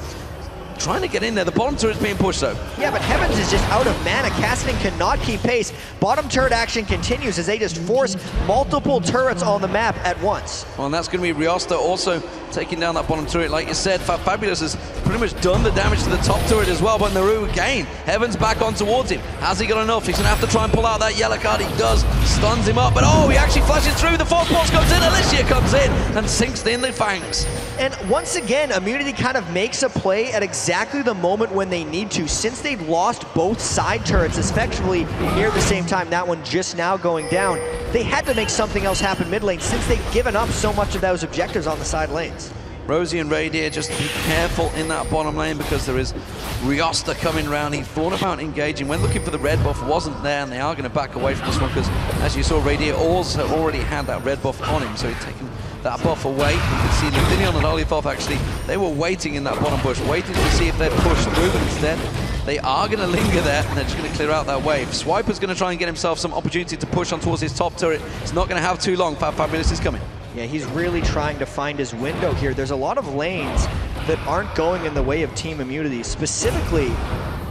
trying to get in there. The bottom turret's being pushed though.
Yeah, but Heavens is just out of mana. Cassidy cannot keep pace. Bottom turret action continues as they just force multiple turrets on the map at once.
Well, and that's going to be Riosta also taking down that bottom turret. Like you said, Fabulous has pretty much done the damage to the top turret as well, but Naru again, Heavens back on towards him. Has he got enough? He's going to have to try and pull out that yellow card. He does, stuns him up, but oh, he actually flashes through. The fourth boss comes in, Alicia comes in and sinks in the fangs.
And once again, Immunity kind of makes a play at exactly the moment when they need to. Since they've lost both side turrets effectively near the same time, that one just now going down, they had to make something else happen mid lane since they've given up so much of those objectives on the side lanes.
Rosie and Radier, just be careful in that bottom lane because there is Riosta coming around. He thought about engaging, when looking for the red buff, wasn't there, and they are going to back away from this one because, as you saw, Radier also already had that red buff on him, so he'd taken that buff away. You can see Lithinion and Olithoth actually, they were waiting in that bottom bush, waiting to see if they'd push through, but instead they are going to linger there and they're just going to clear out that wave. Swiper's going to try and get himself some opportunity to push on towards his top turret. It's not going to have too long. Fabulous is coming.
Yeah, he's really trying to find his window here. There's a lot of lanes that aren't going in the way of Team Immunity. Specifically,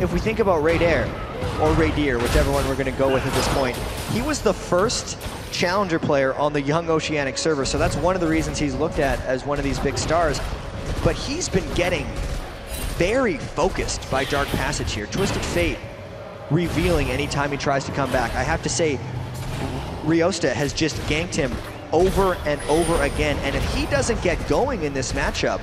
if we think about Radier, or Radier, whichever one we're going to go with at this point, he was the first challenger player on the Young Oceanic server, so that's one of the reasons he's looked at as one of these big stars. But he's been getting very focused by Dark Passage here. Twisted Fate revealing anytime he tries to come back. I have to say, Riosta has just ganked him over and over again, and if he doesn't get going in this matchup,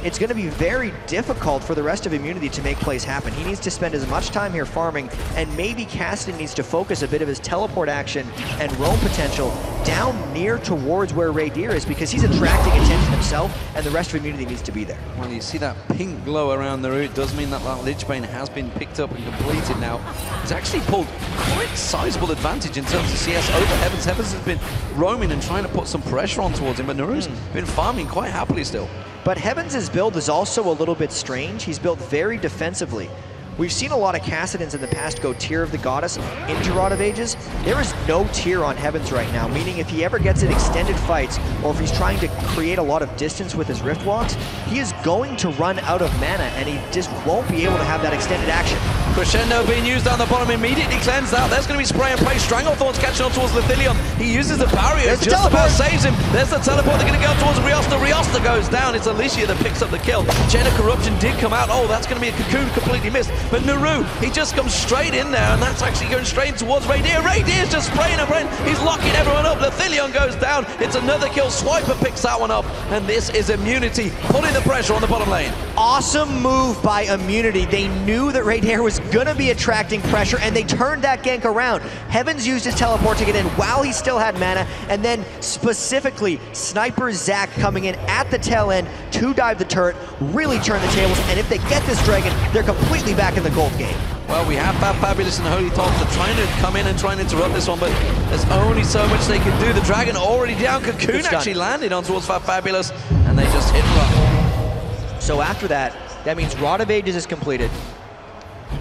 it's going to be very difficult for the rest of Immunity to make plays happen. He needs to spend as much time here farming, and maybe Cassidy needs to focus a bit of his teleport action and roam potential down near towards where Radier is, because he's attracting attention himself, and the rest of Immunity needs to be there.
Well, you see that pink glow around the route. Does mean that that Lich Bane has been picked up and completed now. He's actually pulled quite sizable advantage in terms of CS over Heavens. Heavens has been roaming and trying to put some pressure on towards him, but Naru's been farming quite happily still.
But Heavens' build is also a little bit strange. He's built very defensively. We've seen a lot of Cassidans in the past go Tear of the Goddess into Rod of Ages. There is no Tear on Heavens right now, meaning if he ever gets in extended fights, or if he's trying to create a lot of distance with his Rift Walks, he is going to run out of mana, and he just won't be able to have that extended action.
Crescendo being used down the bottom, immediately cleansed out. There's going to be spray and play. Stranglethorn's catching on towards Lithilion. He uses the barrier,
There's the
just about
teleport.
saves him. There's the teleport. They're going to go towards Riosta. Riosta goes down. It's Alicia that picks up the kill. Chain of Corruption did come out. Oh, that's going to be a cocoon, completely missed. But Naru, he just comes straight in there, and that's actually going straight towards Radier. Radier's just spraying and spraying. He's locking everyone up. Lithilion goes down. It's another kill. Swiper picks that one up, and this is Immunity putting the pressure on the bottom lane.
Awesome move by Immunity. They knew that Radier was going to be attracting pressure, and they turned that gank around. Heavens used his teleport to get in while he still had mana, and then specifically Sniper Zac coming in at the tail end to dive the turret, really turn the tables, and if they get this dragon, they're completely back in the gold game.
Well, we have Fabulous and Holy Top. They're trying to come in and try and interrupt this one, but there's only so much they can do. The dragon already down. Cocoon actually landed on towards Fabulous, and they just hit run.
So after that, that means Rod of Ages is completed.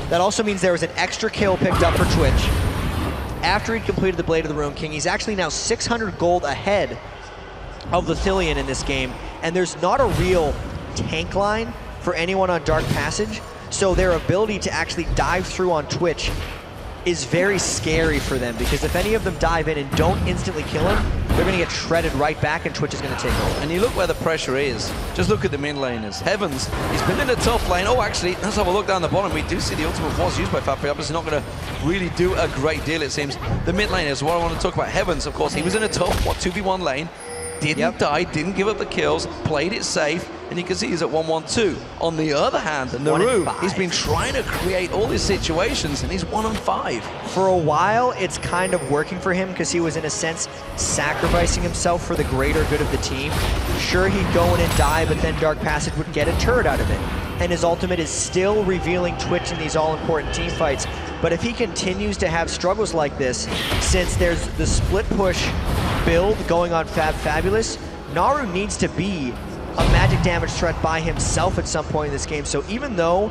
That also means there was an extra kill picked up for Twitch. After he'd completed the Blade of the Ruin King, he's actually now 600 gold ahead of Lithilion in this game, and there's not a real tank line for anyone on Dark Passage, so their ability to actually dive through on Twitch is very scary for them, because if any of them dive in and don't instantly kill him, they're going to get shredded right back, and Twitch is going to take over.
And you look where the pressure is. Just look at the mid laners. Heavens, he's been in a tough lane. Oh, actually, let's have a look down the bottom. We do see the ultimate was used by Fabulous. It's not going to really do a great deal, it seems. The mid laners, what I want to talk about. Heavens, of course, he was in a tough, 2v1 lane. Didn't die, didn't give up the kills, played it safe, and you can see he's at 1-1-2. On the other hand, Naru, he's been trying to create all these situations, and he's 1-5.
For a while, it's kind of working for him, because he was, in a sense, sacrificing himself for the greater good of the team. Sure, he'd go in and die, but then Dark Passage would get a turret out of it. And his ultimate is still revealing Twitch in these all-important team fights. But if he continues to have struggles like this, since there's the split push build going on Fabulous, Naru needs to be a magic damage threat by himself at some point in this game. So even though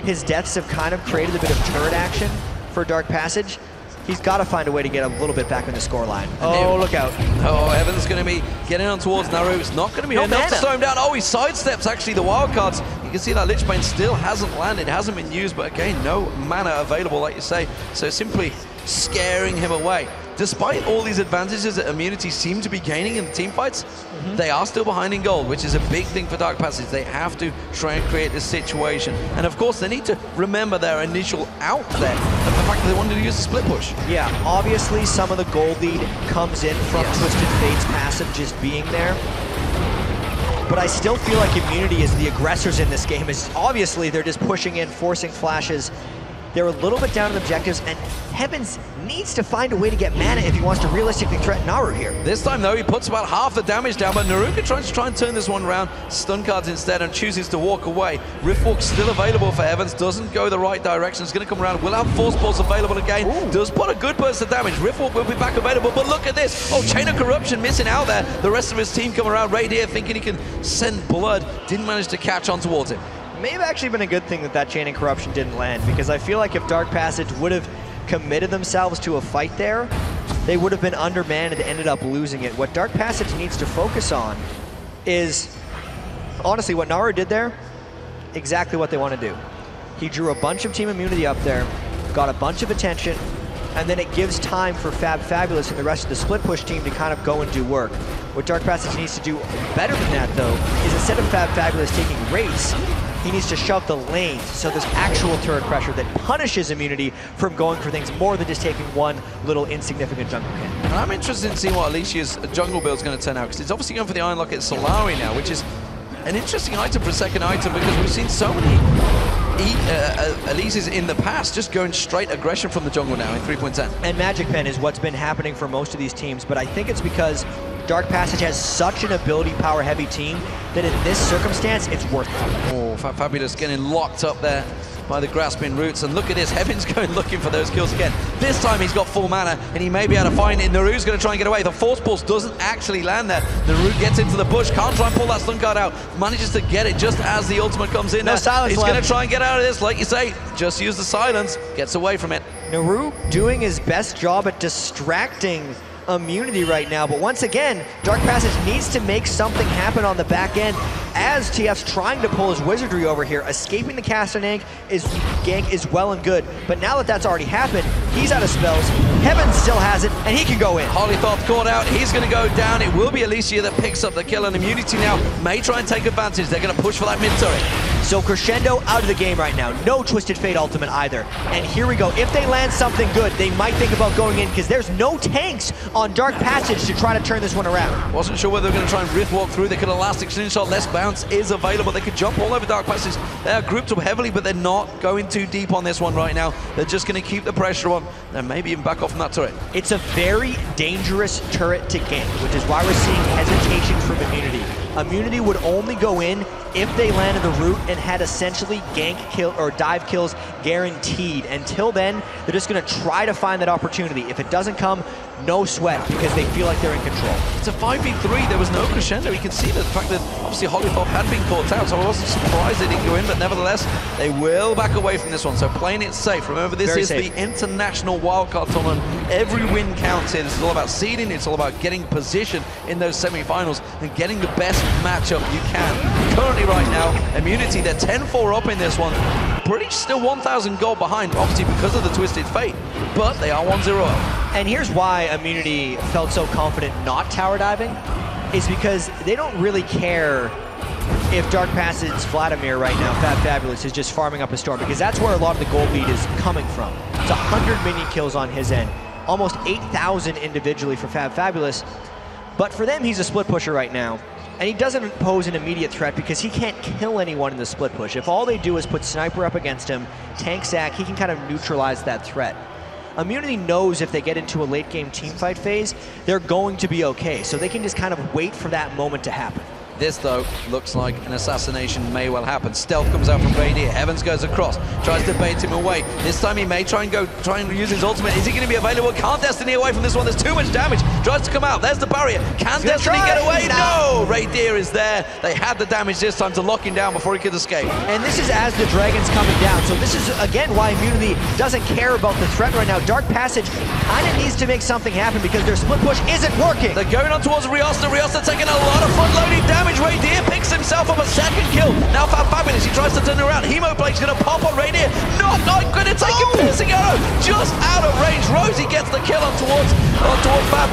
his deaths have kind of created a bit of turret action for Dark Passage, he's got to find a way to get a little bit back in the scoreline. Oh, look out.
Oh, Heaven's going to be getting on towards Naru. It's not going to be enough to slow him down. Oh, he sidesteps actually the wildcards. He You can see that Lich Bane still hasn't landed, hasn't been used, but again, no mana available, like you say. So simply scaring him away. Despite all these advantages that Immunity seem to be gaining in the team fights, they are still behind in gold, which is a big thing for Dark Passage. They have to try and create this situation. And of course, they need to remember their initial out there, and the fact that they wanted to use the split push.
Yeah, obviously some of the gold lead comes in from Twisted Fate's passive just being there. But I still feel like Immunity is the aggressors in this game. Is obviously they're just pushing in, forcing flashes. They're a little bit down in objectives, and Heavens needs to find a way to get mana if he wants to realistically threaten Naru here.
This time, though, he puts about half the damage down, but Naruka tries to turn this one around, stun cards instead, and chooses to walk away. Riftwalk still available for Heavens, doesn't go the right direction, it's going to come around, will have Force Balls available again, does put a good burst of damage. Riftwalk will be back available, but look at this. Oh, Chain of Corruption missing out there. The rest of his team come around right here, thinking he can send blood, didn't manage to catch on towards him.
May have actually been a good thing that Chain of Corruption didn't land, because I feel like if Dark Passage would have committed themselves to a fight there, they would have been undermanned and ended up losing it. What Dark Passage needs to focus on is, honestly, what Naru did there, exactly what they want to do. He drew a bunch of Team Immunity up there, got a bunch of attention, and then it gives time for Fabulous and the rest of the split push team to kind of go and do work. What Dark Passage needs to do better than that, though, is instead of Fabulous taking race, he needs to shove the lanes, so there's actual turret pressure that punishes Immunity from going for things more than just taking one little insignificant jungle camp.
And I'm interested in seeing what Alicia's jungle build is going to turn out, because it's obviously going for the Iron Locket Solari now, which is an interesting item for a second item, because we've seen so many Elises in the past just going straight aggression from the jungle now in 3.10.
And Magic Pen is what's been happening for most of these teams, but I think it's because Dark Passage has such an ability power heavy team that in this circumstance, it's worth it.
Oh, Fabulous getting locked up there by the grasping roots, and look at this, Heaven's going looking for those kills again. This time he's got full mana, and he may be able to find it. Naru's going to try and get away. The Force Pulse doesn't actually land there. Naru gets into the bush, can't try and pull that stun card out, manages to get it just as the ultimate comes in.
No silence
he's
left.
going to try and get out of this, like you say, just use the silence, gets away from it.
Naru doing his best job at distracting Immunity right now, but once again, Dark Passage needs to make something happen on the back end as TF's trying to pull his wizardry over here. Escaping the cast and gank is well and good, but now that that's already happened, he's out of spells. Heaven still has it, and he can go in.
Holythoth caught out, he's going to go down. It will be Alicia that picks up the kill, and Immunity now may try and take advantage. They're going to push for that mid turret.
So Crescendo out of the game right now. No Twisted Fate ultimate either. And here we go. If they land something good, they might think about going in, because there's no tanks on Dark Passage to try to turn this one around.
Wasn't sure whether they were going to try and Rift Walk through. They could Elastic Slingshot, less bounce is available. They could jump all over Dark Passage. They are grouped up heavily, but they're not going too deep on this one right now. They're just going to keep the pressure on, and maybe even back off from that turret.
It's a very dangerous turret to gank, which is why we're seeing hesitation from Immunity. Immunity would only go in if they landed the root and had essentially gank kill or dive kills guaranteed. Until then, they're just going to try to find that opportunity. If it doesn't come, no sweat, because they feel like they're in control.
It's a 5v3. There was no Crescendo. You can see the fact that obviously Holythoth had been caught out, so I wasn't surprised they didn't go in, but nevertheless, they will back away from this one. So playing it safe. Remember, this is the international wildcard tournament. Every win counts here. This is all about seeding. It's all about getting position in those semi-finals and getting the best matchup you can. Currently right now, Immunity, they're 10-4 up in this one. British still 1,000 gold behind, obviously because of the Twisted Fate, but they are 1-0 up.
And here's why Immunity felt so confident not tower diving, is because they don't really care if Dark Passage Vladimir right now, Fabulous, is just farming up a storm, because that's where a lot of the gold lead is coming from. It's 100 minion kills on his end, almost 8,000 individually for Fabulous, but for them, he's a split pusher right now. And he doesn't pose an immediate threat because he can't kill anyone in the split push. If all they do is put Sniper up against him, tank sack, he can kind of neutralize that threat. Immunity knows if they get into a late game teamfight phase, they're going to be okay. So they can just kind of wait for that moment to happen.
This, though, looks like an assassination may well happen. Stealth comes out from Radier. Heavens goes across, tries to bait him away. This time he may try and use his ultimate. Is he going to be available? Can't Destiny away from this one. There's too much damage. Tries to come out. There's the barrier. Can Destiny get away? No! Radier is there. They had the damage this time to lock him down before he could escape.
And this is as the Dragon's coming down. So this is, again, why Immunity doesn't care about the threat right now. Dark Passage kind of needs to make something happen because their split push isn't working.
They're going on towards Riosta. Riosta taking a lot of front-loading damage. Radier picks himself up a second kill. Now Fabulous, he tries Primo Blade's going to pop on Rainier. Not going to take a piercing arrow. Just out of range. Rosie gets the kill on towards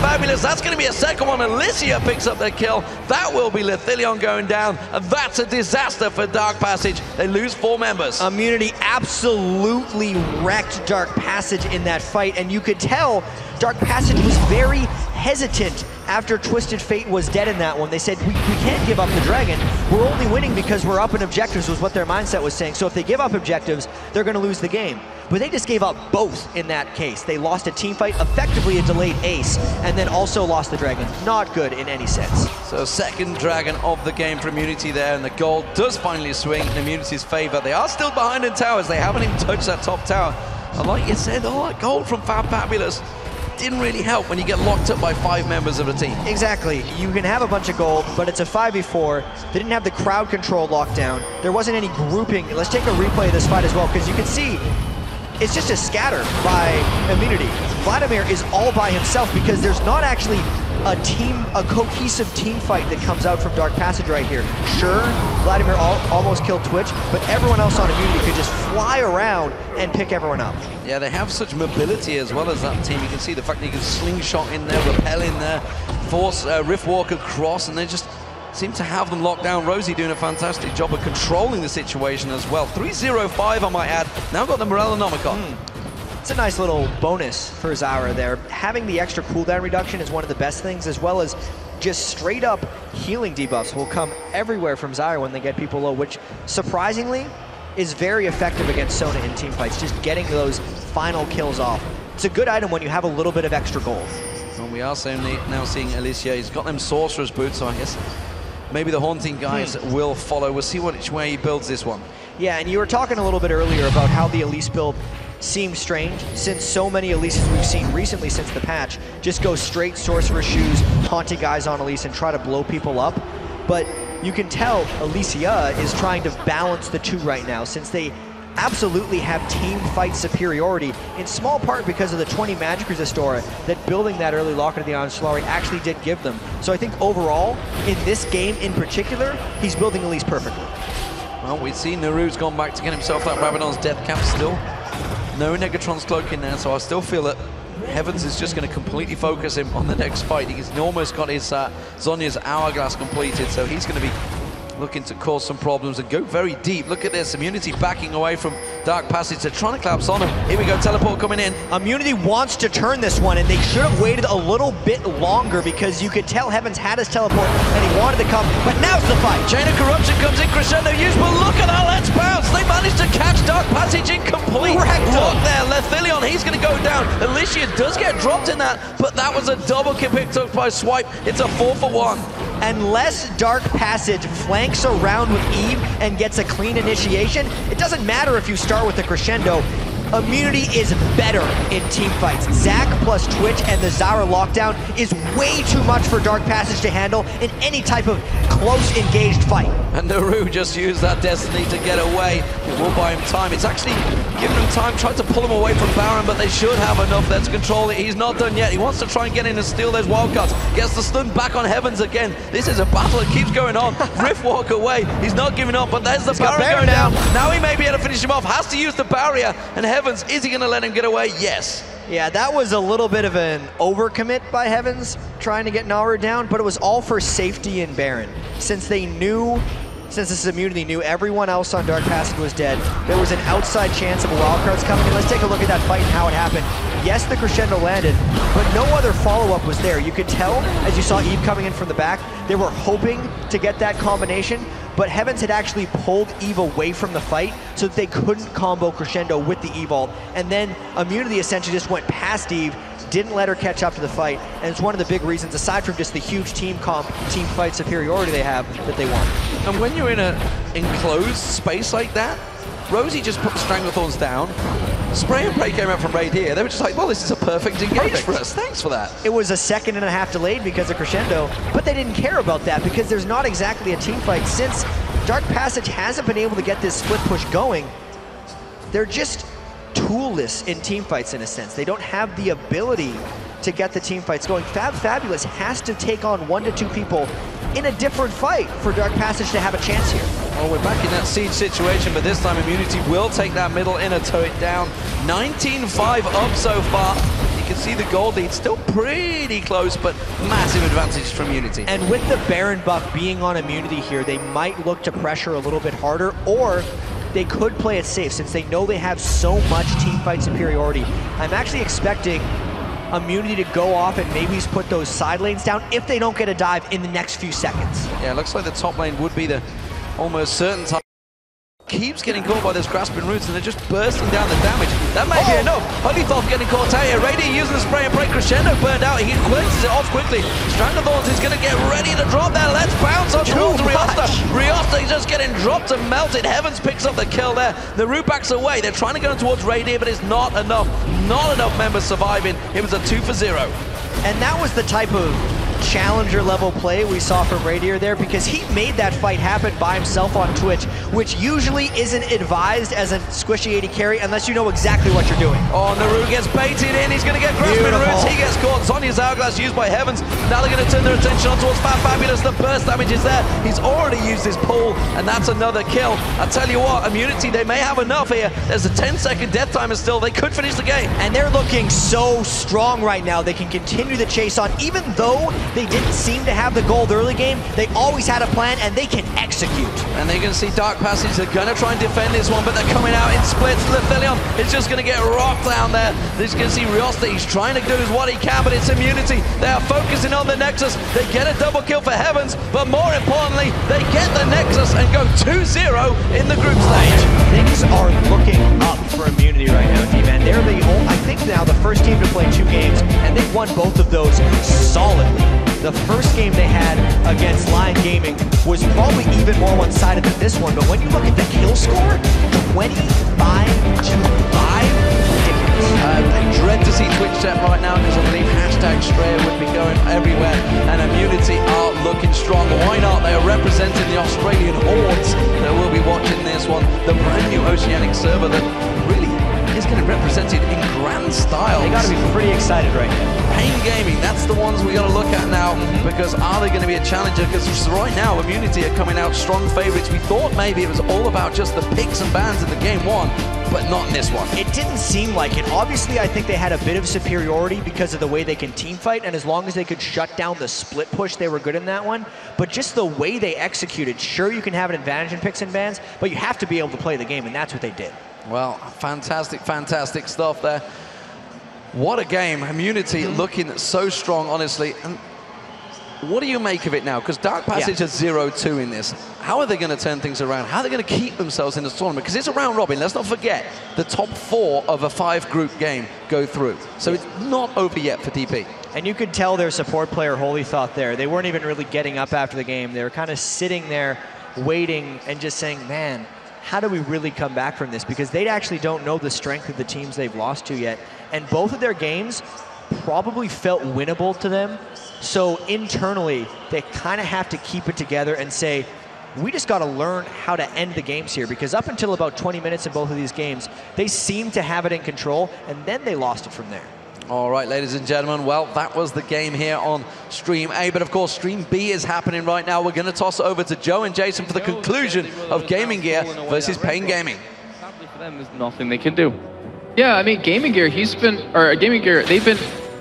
Fabulous. That's going to be a second one. Alicia picks up the kill. That will be Lithilion going down. And that's a disaster for Dark Passage. They lose 4 members.
Immunity absolutely wrecked Dark Passage in that fight. And you could tell Dark Passage was very hesitant after Twisted Fate was dead in that one. They said, we can't give up the dragon. We're only winning because we're up in objectives, was what their mindset was saying. So if they give up objectives, they're going to lose the game. But they just gave up both in that case. They lost a team fight, effectively a delayed ace, and then also lost the dragon. Not good in any sense.
So second dragon of the game for Immunity there, and the gold does finally swing in Immunity's favor. They are still behind in towers. They haven't even touched that top tower. And like you said, that gold from Fabulous didn't really help when you get locked up by 5 members of the team.
Exactly. You can have a bunch of gold, but it's a 5v4. They didn't have the crowd control lockdown. There wasn't any grouping. Let's take a replay of this fight as well, because you can see it's just a scatter by Immunity. Vladimir is all by himself because there's not actually a cohesive team fight that comes out from Dark Passage right here. Sure, Vladimir almost killed Twitch, but everyone else on Immunity could just fly around and pick everyone up.
Yeah, they have such mobility as well as that team. You can see the fact that you can slingshot in there, rappel in there, force Riftwalk across, and they just seem to have them locked down. Rosie doing a fantastic job of controlling the situation as well. 3-0-5, I might add. Now got the Morellonomicon.
It's a nice little bonus for Zara there. Having the extra cooldown reduction is one of the best things, as well as just straight up healing debuffs will come everywhere from Zara when they get people low, which surprisingly is very effective against Sona in team fights, just getting those final kills off. It's a good item when you have a little bit of extra gold.
Well, we are now seeing Alicia. He's got them Sorcerer's Boots, so I guess maybe the Haunting guys will follow. We'll see which way he builds this one.
Yeah, and you were talking a little bit earlier about how the Elise build seems strange, since so many Elises we've seen recently since the patch just go straight Sorcerer Shoes, Haunting guys on Elise and try to blow people up. But you can tell Alicia is trying to balance the two right now, since they absolutely have team fight superiority, in small part because of the 20 Magic Resist aura that building that early lock into the Onslaught actually did give them. So I think overall, in this game in particular, he's building Elise perfectly.
Well, we've seen Naru's gone back to get himself that Rabadon's Death Cap still. No Negatron's Cloak in there, so I still feel that Heavens is just going to completely focus him on the next fight. He's almost got his Zhonya's Hourglass completed, so he's going to be looking to cause some problems and go very deep. Look at this, Immunity backing away from Dark Passage. They're trying to collapse on him. Here we go, teleport coming in.
Immunity wants to turn this one, and they should have waited a little bit longer because you could tell Heavens had his teleport and he wanted to come, but now's the fight.
Chain of Corruption comes in, crescendo use, but look at that, let's bounce. They managed to catch Dark Passage in complete look there. Lethilion, he's going to go down. Alicia does get dropped in that, but that was a double kill picked up by Swipe. It's a 4-for-1.
Unless Dark Passage flanks around with Eve and gets a clean initiation, it doesn't matter if you start with the crescendo. Immunity is better in team fights. Zac plus Twitch and the Zara lockdown is way too much for Dark Passage to handle in any type of close engaged fight.
And Naru just used that Destiny to get away. It will buy him time. It's actually giving him time, tried to pull him away from Baron, but they should have enough there to control it. He's not done yet. He wants to try and get in and steal those wildcards. Gets the stun back on Heavens again. This is a battle that keeps going on. Riftwalk away. He's not giving up, but there's the barrier going down. Now he may be able to finish him off. Has to use the barrier. And Heavens, is he going to let him get away? Yes.
Yeah, that was a little bit of an overcommit by Heavens, trying to get Naru down, but it was all for safety in Baron. Since this Immunity knew everyone else on Dark Passage was dead, there was an outside chance of a wildcards coming in. Let's take a look at that fight and how it happened. Yes, the crescendo landed, but no other follow-up was there. You could tell, as you saw Eve coming in from the back, they were hoping to get that combination, but Heavens had actually pulled Eve away from the fight so that they couldn't combo crescendo with the Evolve. And then Immunity essentially just went past Eve, didn't let her catch up to the fight, and it's one of the big reasons, aside from just the huge team fight superiority they have, that they won.
And when you're in an enclosed space like that, Rosie just put the Stranglethorns down. Spray and Pray came out from right here. They were just like, well, this is a perfect engage for us. Thanks for that.
It was a 1.5 seconds delayed because of crescendo, but they didn't care about that because there's not exactly a team fight. Since Dark Passage hasn't been able to get this split push going, they're just toolless in team fights in a sense. They don't have the ability to get the team fights going. Fabulous has to take on 1 to 2 people in a different fight for Dark Passage to have a chance here.
Well, we're back in that siege situation, but this time Immunity will take that middle inner turret down. 19-5 up so far. You can see the gold lead still pretty close, but massive advantage from Immunity.
And with the Baron buff being on Immunity here, they might look to pressure a little bit harder, or they could play it safe since they know they have so much teamfight superiority. I'm actually expecting Immunity to go off and maybe put those side lanes down if they don't get a dive in the next few seconds.
Yeah, it looks like the top lane would be the almost certain time. Keeps getting caught by those grasping roots, and they're just bursting down the damage. That may be enough. Holythoth getting caught out here. Radiant using the spray and pray. Crescendo burned out. He cleanses it off quickly. Strand of Thorns is going to get ready to drop there. Let's bounce on towards Riosta. Riosta is just getting dropped and melted. Heavens picks up the kill there. The root backs away. They're trying to go towards Radiant, but it's not enough. Not enough members surviving. It was a 2 for 0.
And that was the type of challenger level play we saw from Radier there, because he made that fight happen by himself on Twitch, which usually isn't advised as a squishy 80 carry unless you know exactly what you're doing.
Oh, Naru gets baited in. He's going to get grasping roots. He gets caught. Sonya's hourglass used by Heavens. Now they're going to turn their attention on towards Fabulous. The burst damage is there. He's already used his pull, and that's another kill. I tell you what, Immunity, they may have enough here. There's a 10-second death timer still. They could finish the game.
And they're looking so strong right now. They can continue the chase on, even though they didn't seem to have the gold early game. They always had a plan, and they can execute.
And they're going to see Dark Passage. They're going to try and defend this one, but they're coming out in splits. Lefilion is just going to get rocked down there. They're going to see Riosta. He's trying to do what he can, but it's Immunity. They are focusing on the Nexus. They get a double kill for Heavens, but more importantly, they get the Nexus and go 2-0 in the group stage.
Things are looking up for Immunity right now, D-Man. They're the only, I think now, the first team to play 2 games, and they've won both of those solidly. The first game they had against Lion Gaming was probably even more one-sided than this one, but when you look at the kill score, 25-5, ridiculous.
I dread to see Twitch chat right now, because I believe #Straya would be going everywhere, and Immunity are looking strong. Why not? They are representing the Australian hordes that will be watching this one. The brand new Oceanic server that really is going to be represented in grand style.
They got to be pretty excited right now.
Pain Gaming, that's the ones we got to look at now, because are they going to be a challenger? Because right now, Immunity are coming out strong favorites. We thought maybe it was all about just the picks and bans in the game 1, but not in this one.
It didn't seem like it. Obviously, I think they had a bit of superiority because of the way they can team fight, and as long as they could shut down the split push, they were good in that one. But just the way they executed, sure, you can have an advantage in picks and bans, but you have to be able to play the game, and that's what they did.
Well, fantastic, fantastic stuff there. What a game. Immunity looking so strong, honestly. And what do you make of it now? Because Dark Passage is 0-2 in this. How are they going to turn things around? How are they going to keep themselves in this tournament? Because it's a round robin. Let's not forget, the top 4 of a 5-group game go through. So it's not over yet for DP.
And you could tell their support player, Holythoth, there. They weren't even really getting up after the game. They were kind of sitting there waiting and just saying, man, how do we really come back from this? Because they actually don't know the strength of the teams they've lost to yet. And both of their games probably felt winnable to them. So internally, they kind of have to keep it together and say, we just got to learn how to end the games here, because up until about 20 minutes in both of these games, they seemed to have it in control, and then they lost it from there.
All right, ladies and gentlemen, well, that was the game here on Stream A, but of course, Stream B is happening right now. We're going to toss it over to Joe and Jason for the conclusion of Gaming Gear versus Pain Gaming.
Sadly for them, there's nothing they can do. Yeah, I mean, Gaming Gear, they've been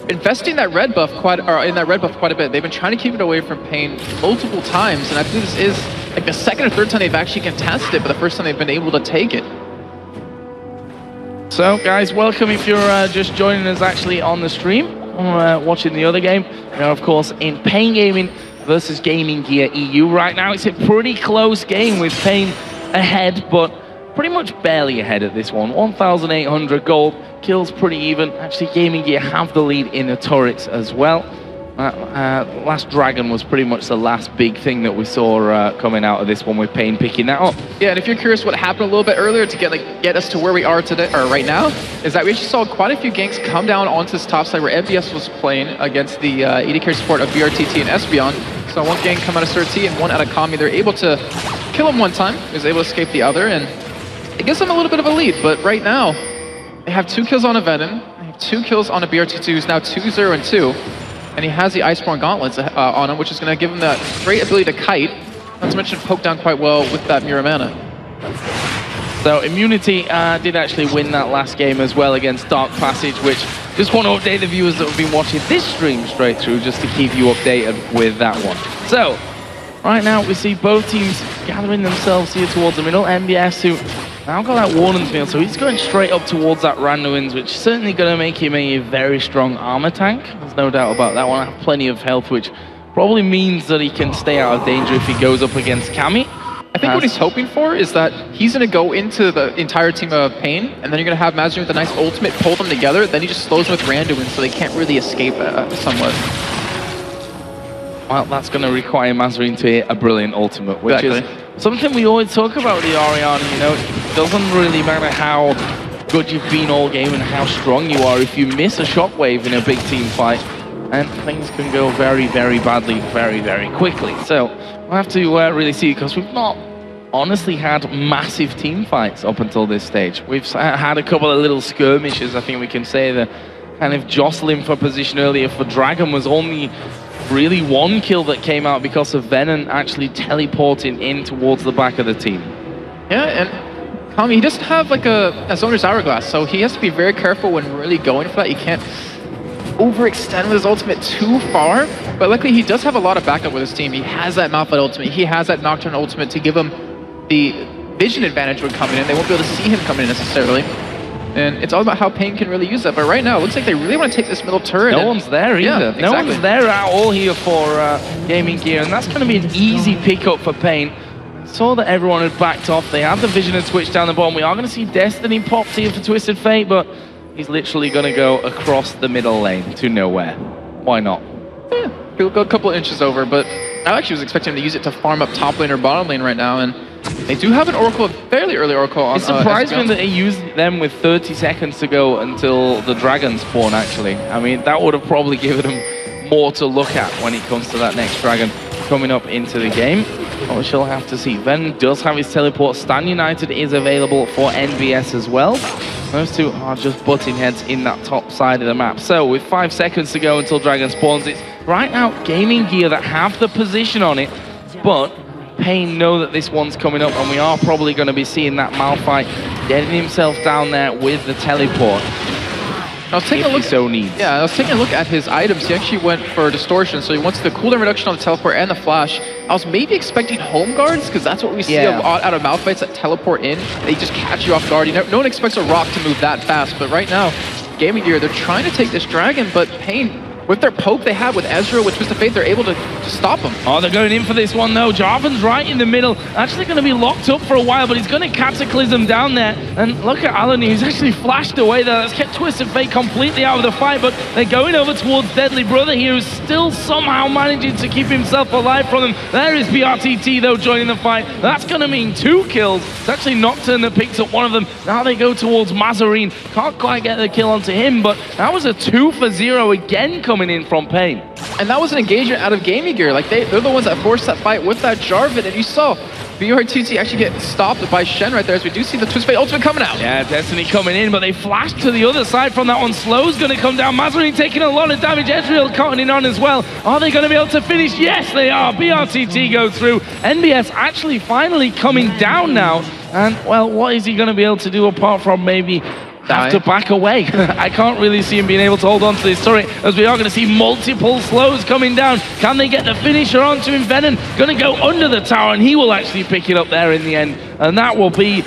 investing in that red buff quite a bit. They've been trying to keep it away from Pain multiple times, and I think this is like the second or third time they've actually contested it, but the first time they've been able to take it. So, guys, welcome if you're just joining us actually on the stream, or watching the other game. We are, of course, in Pain Gaming versus Gaming Gear EU. Right now, it's a pretty close game with Pain ahead, but pretty much barely ahead at this one. 1,800 gold, kills pretty even. Actually, Gaming Gear have the lead in the turrets as well. Last Dragon was pretty much the last big thing that we saw coming out of this one, with Pain picking that up.
Yeah, and if you're curious what happened a little bit earlier to get us to where we are today, or right now, is that we actually saw quite a few ganks come down onto this top side where MBS was playing against the AD carry support of BRTT and Espeon. So one gank come out of Sir T and one out of Kami. They're able to kill him one time, he was able to escape the other, and it gives them a little bit of a lead. But right now, they have 2 kills on a Venom, they have 2 kills on a BRTT, who's now 2-0-2. and he has the Iceborne Gauntlets on him, which is going to give him that great ability to kite, not to mention poke down quite well with that Mirror Mana.
So Immunity did actually win that last game as well against Dark Passage, which just want to update the viewers that have been watching this stream straight through just to keep you updated with that one. So, right now we see both teams gathering themselves here towards the middle. MBS, who now got that Warden's Field, so he's going straight up towards that Randuin's, which is certainly going to make him a very strong armor tank. There's no doubt about that one. Have plenty of health, which probably means that he can stay out of danger if he goes up against Cammy.
I think what he's hoping for is that he's going to go into the entire team of Pain, and then you're going to have Mazarin with a nice ultimate, pull them together, then he just slows them with Randuin, so they can't really escape somewhat.
Well, that's going to require Mazarin to hit a brilliant ultimate, which is something we always talk about with the Orianna. You know, it doesn't really matter how good you've been all game and how strong you are. If you miss a shockwave in a big team fight, and things can go very, very badly very, very quickly. So we'll have to really see, because we've not honestly had massive team fights up until this stage. We've had a couple of little skirmishes, I think we can say. The kind of jostling for position earlier for Dragon was only really one kill that came out because of Venom actually teleporting in towards the back of the team.
Yeah, and Kami, he doesn't have like a Zoner's Hourglass, so he has to be very careful when really going for that. He can't overextend with his ultimate too far, but luckily he does have a lot of backup with his team. He has that Malphite ultimate, he has that Nocturne ultimate to give him the vision advantage when coming in. They won't be able to see him coming in necessarily. And it's all about how Pain can really use that. But right now, it looks like they really want to take this middle turret.
No one's there either.
Yeah, exactly.
No one's there at all here for Gaming Gear, and that's going to be an easy pickup for Pain. Saw that everyone had backed off. They had the vision and switch down the bottom. We are going to see Destiny popped here for Twisted Fate, but he's literally going to go across the middle lane to nowhere. Why not?
Yeah, he'll go a couple of inches over, but I actually was expecting him to use it to farm up top lane or bottom lane right now, and they do have an Oracle, a fairly early Oracle on.
It surprised me that he used them with 30 seconds to go until the dragon spawn, actually. I mean, that would have probably given him more to look at when it comes to that next dragon coming up into the game. Oh, we shall have to see. Ven does have his teleport. Stan United is available for NBS as well. Those two are just butting heads in that top side of the map. So with 5 seconds to go until dragon spawns, it's right now Gaming Gear that have the position on it, but Pain know that this one's coming up, and we are probably going to be seeing that Malphite getting himself down there with the teleport.
I was taking a look.
So needs.
Yeah, I was taking a look at his items. He actually went for distortion, so he wants the cooldown reduction on the teleport and the flash. I was maybe expecting home guards, because that's what we see out of Malphites that teleport in. They just catch you off guard. No one expects a rock to move that fast, but right now, Gaming Gear, they're trying to take this dragon, but Pain, with their poke they have with Ezreal, with Twisted Fate, they're able to stop him.
Oh, they're going in for this one, though. Jarvan's right in the middle. Actually going to be locked up for a while, but he's going to Cataclysm down there. And look at Alan, he's actually flashed away there. That's kept Twisted Fate completely out of the fight, but they're going over towards Deadly Brother here, who's still somehow managing to keep himself alive from them. There is BRTT, though, joining the fight. That's going to mean 2 kills. It's actually Nocturne that picks up one of them. Now they go towards Mazarin. Can't quite get the kill onto him, but that was a 2 for 0 again coming in from Pain.
And that was an engagement out of Gaming Gear. Like they're the ones that forced that fight with that Jarvan, and you saw BRTT actually get stopped by Shen right there, as we do see the Twisted Fate ultimate coming out.
Yeah, Destiny coming in, but they flashed to the other side from that one. Slow's going to come down. Mazarin taking a lot of damage. Ezreal cutting on as well. Are they going to be able to finish? Yes, they are. BRTT go through. NBS actually finally coming down now. And, well, what is he going to be able to do apart from maybe have to back away? I can't really see him being able to hold on to this turret, as we are going to see multiple slows coming down. Can they get the finisher onto him? Venom going to go under the tower, and he will actually pick it up there in the end. And that will be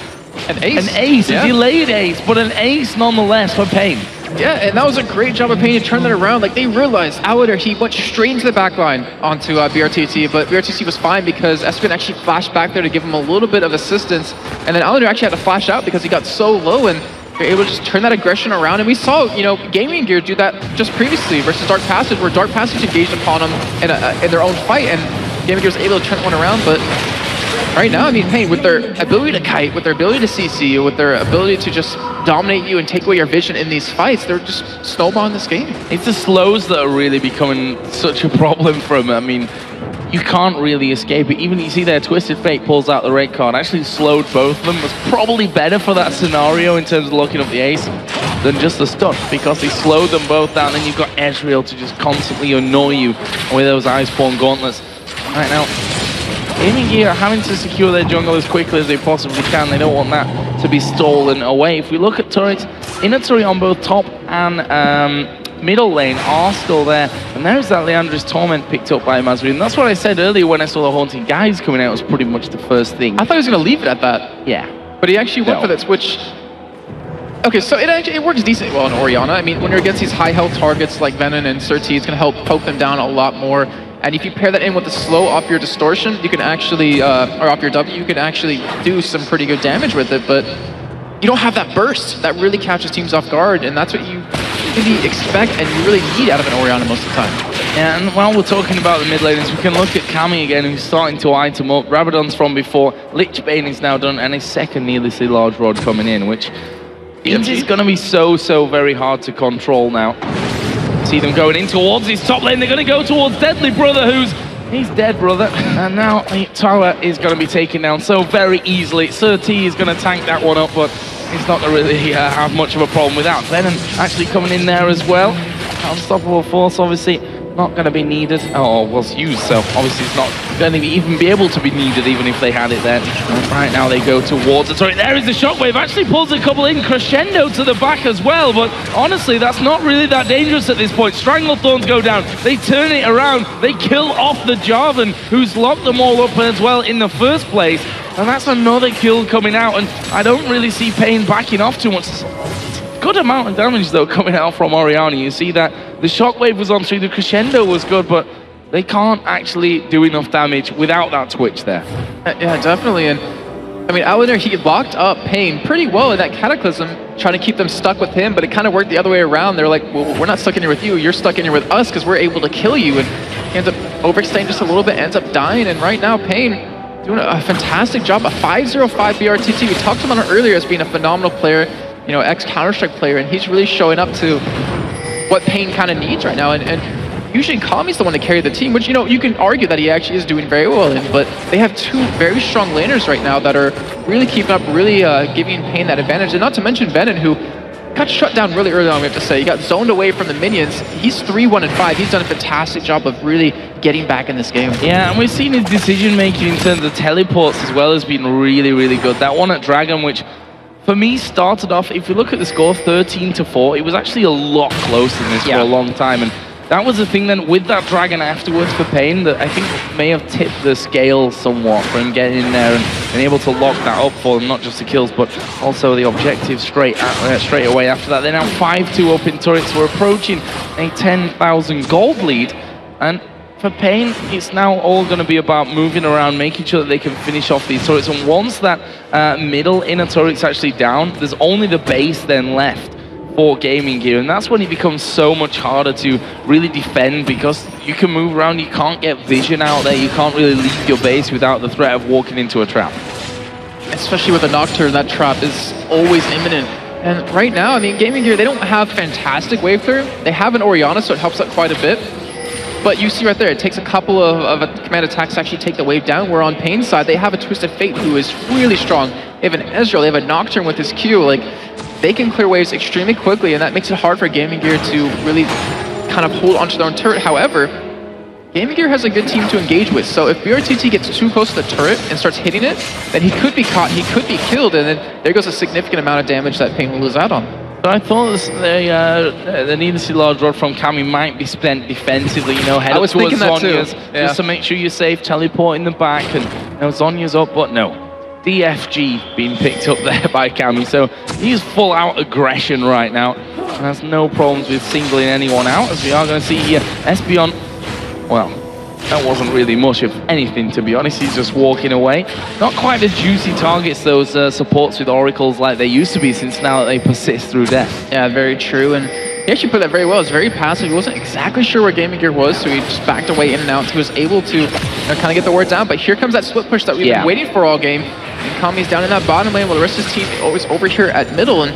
an ace.
An ace, a delayed ace, but an ace nonetheless for Pain.
Yeah, and that was a great job of Pain to turn that around. Like, they realized Aladir, he went straight into the back line onto BRTT, but BRTT was fine because Espen actually flashed back there to give him a little bit of assistance. And then Aladir actually had to flash out because he got so low, and they're able to just turn that aggression around. And we saw, you know, Gaming Gear do that just previously versus Dark Passage, where Dark Passage engaged upon them in their own fight, and Gaming Gear was able to turn one around. But right now, I mean, Pain, with their ability to kite, with their ability to CC you, with their ability to just dominate you and take away your vision in these fights, they're just snowballing this game.
It's the slows that are really becoming such a problem for him. I mean, you can't really escape it. Even you see there, Twisted Fate pulls out the red card, actually slowed both of them. Was probably better for that scenario in terms of locking up the ace than just the stun, because he slowed them both down. Then you've got Ezreal to just constantly annoy you with those Iceborne gauntlets. Right now, Gaming Gear are having to secure their jungle as quickly as they possibly can. They don't want that to be stolen away. If we look at turrets, inner turret on both top and middle lane are still there. And there's that Leandra's Torment picked up by Mazri. And that's what I said earlier when I saw the Haunting Guys coming out was pretty much the first thing.
I thought he was going to leave it at that.
Yeah.
But he actually went for that switch. Okay, so it works decently well in Orianna. I mean, when you're against these high health targets like Venom and Surti, it's going to help poke them down a lot more. And if you pair that in with the slow off your distortion, you can actually, or off your W, you can actually do some pretty good damage with it. But you don't have that burst that really catches teams off guard, and that's what you really expect and you really need out of an Orianna most of the time.
Yeah, and while we're talking about the mid laners, we can look at Kami again, who's starting to item up. Rabadon's from before, Lich Bane is now done, and a second needlessly large rod coming in, which means it's going to be so very hard to control now. See them going in towards his top lane. They're going to go towards Deadly Brother, he's dead, brother. And now the tower is going to be taken down so very easily. Surti is going to tank that one up, but he's not going to really have much of a problem with that. Venom actually coming in there as well. Unstoppable Force, obviously, not going to be needed. Oh, was used, so obviously it's not going to even be able to be needed even if they had it there. And right now they go towards it. Sorry, there is the Shockwave. Actually pulls a couple in, crescendo to the back as well, but honestly, that's not really that dangerous at this point. Stranglethorns go down. They turn it around. They kill off the Jarvan, who's locked them all up as well in the first place. And that's another kill coming out, and I don't really see Pain backing off too much. Good amount of damage, though, coming out from Orianna. You see that the Shockwave was on 3, the Crescendo was good, but they can't actually do enough damage without that Twitch there.
Yeah, definitely. And I mean, out there, he locked up Pain pretty well in that Cataclysm, trying to keep them stuck with him, but it kind of worked the other way around. They're like, well, we're not stuck in here with you, you're stuck in here with us because we're able to kill you. And he ends up overextending just a little bit, ends up dying, and right now, Pain doing a fantastic job. A 505 BRTT. We talked about him earlier as being a phenomenal player, you know, ex-Counter-Strike player, and he's really showing up to what Pain kind of needs right now. And usually Kami's the one to carry the team, which, you know, you can argue that he actually is doing very well in, but they have two very strong laners right now that are really keeping up, really giving Pain that advantage. And not to mention Venom, who got shut down really early on, we have to say. He got zoned away from the minions. He's 3-1-5. He's done a fantastic job of really getting back in this game.
Yeah, and we've seen his decision-making in terms of teleports as well has been really good. That one at Dragon, which for me started off, if you look at the score, 13-4, it was actually a lot closer than this for a long time. And that was the thing then with that Dragon afterwards for Pain that I think may have tipped the scale somewhat for him getting in there and being able to lock that up for them, not just the kills, but also the objective straight away after that. They're now 5-2 up in turrets. We're approaching a 10,000 gold lead. And for Pain, it's now all going to be about moving around, making sure that they can finish off these turrets. And once that middle inner turret's actually down, there's only the base then left for Gaming Gear, and that's when it becomes so much harder to really defend, because you can move around, you can't get vision out there, you can't really leave your base without the threat of walking into a trap.
Especially with a Nocturne, that trap is always imminent. And right now, I mean, Gaming Gear, they don't have fantastic wave clear. They have an Orianna, so it helps out quite a bit. But you see right there, it takes a couple of command attacks to actually take the wave down. Where on Pain's side, they have a Twisted Fate who is really strong. They have an Ezreal, they have a Nocturne with his Q. Like, they can clear waves extremely quickly, and that makes it hard for Gaming Gear to really kind of hold onto their own turret. However, Gaming Gear has a good team to engage with, so if BRTT gets too close to the turret and starts hitting it, then he could be caught, he could be killed, and then there goes a significant amount of damage that Pain will lose out on.
But I thought the needlessly large rod from Kami might be spent defensively, you know, head up towards Zhonya's, just to make sure you're safe, teleport in the back, and you know, Zhonya's up, but no. DFG being picked up there by Kami, so he's full out aggression right now, and has no problems with singling anyone out, as we are going to see here. Espeon, well, that wasn't really much of anything, to be honest. He's just walking away. Not quite the juicy targets, those supports with oracles like they used to be, since now that they persist through death.
Yeah, very true, and he actually put that very well. It was very passive. He wasn't exactly sure where Gaming Gear was, so he just backed away in and out. He was able to kind of get the word down, but here comes that split push that we've been waiting for all game. And Kami's down in that bottom lane while the rest of his team is always over here at middle, and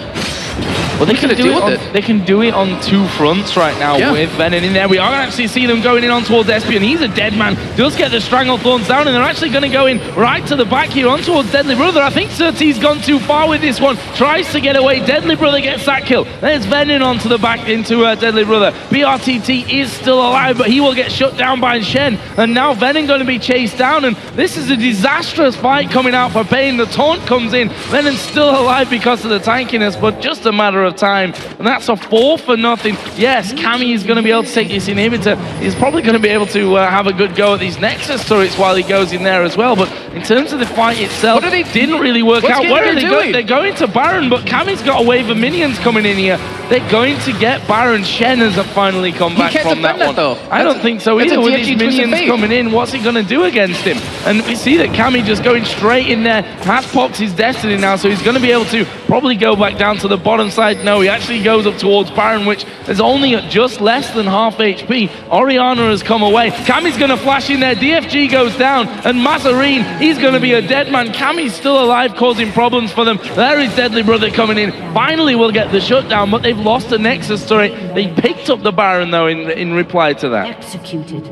Well, they
Who's
can
gonna
do
deal
it.
with it?
They can do it on two fronts right now with Venom in there. We are actually seeing them going in on towards Espion. He's a dead man. Does get the Stranglethorns down, and they're actually going to go in right to the back here on towards Deadly Brother. I think Surtees gone too far with this one. Tries to get away. Deadly Brother gets that kill. There's Venom onto the back into Deadly Brother. BRTT is still alive, but he will get shut down by Shen. And now Venom going to be chased down, and this is a disastrous fight coming out for Pain. The taunt comes in. Venom's still alive because of the tankiness, but just a matter of time. And that's a 4-0. Yes, Cammy is going to be able to take this inhibitor. He's probably going to be able to have a good go at these Nexus turrets while he goes in there as well. But in terms of the fight itself,
What are they
didn't really work out. Where are they going?
doing?
They're going to Baron, but Cammy's got a wave of minions coming in here. They're going to get Baron. Shen has finally come back
can't
from that
defend that,
one.
though.
I don't think so
that's
either.
a
With
DFG
these
twisted
minions
fate.
coming in, what's he going to do against him? And we see that Cammy just going straight in there. Has popped his destiny now, so he's going to be able to probably go back down to the bottom side. No, he actually goes up towards Baron, which is only at just less than half HP. Oriana has come away. Cammy's going to flash in there. DFG goes down, and Mazarine, he's going to be a dead man. Cammy's still alive, causing problems for them. There is Deadly Brother coming in. Finally, we'll get the shutdown, but they've lost the Nexus turret. They picked up the Baron, though, in reply to that.
Executed.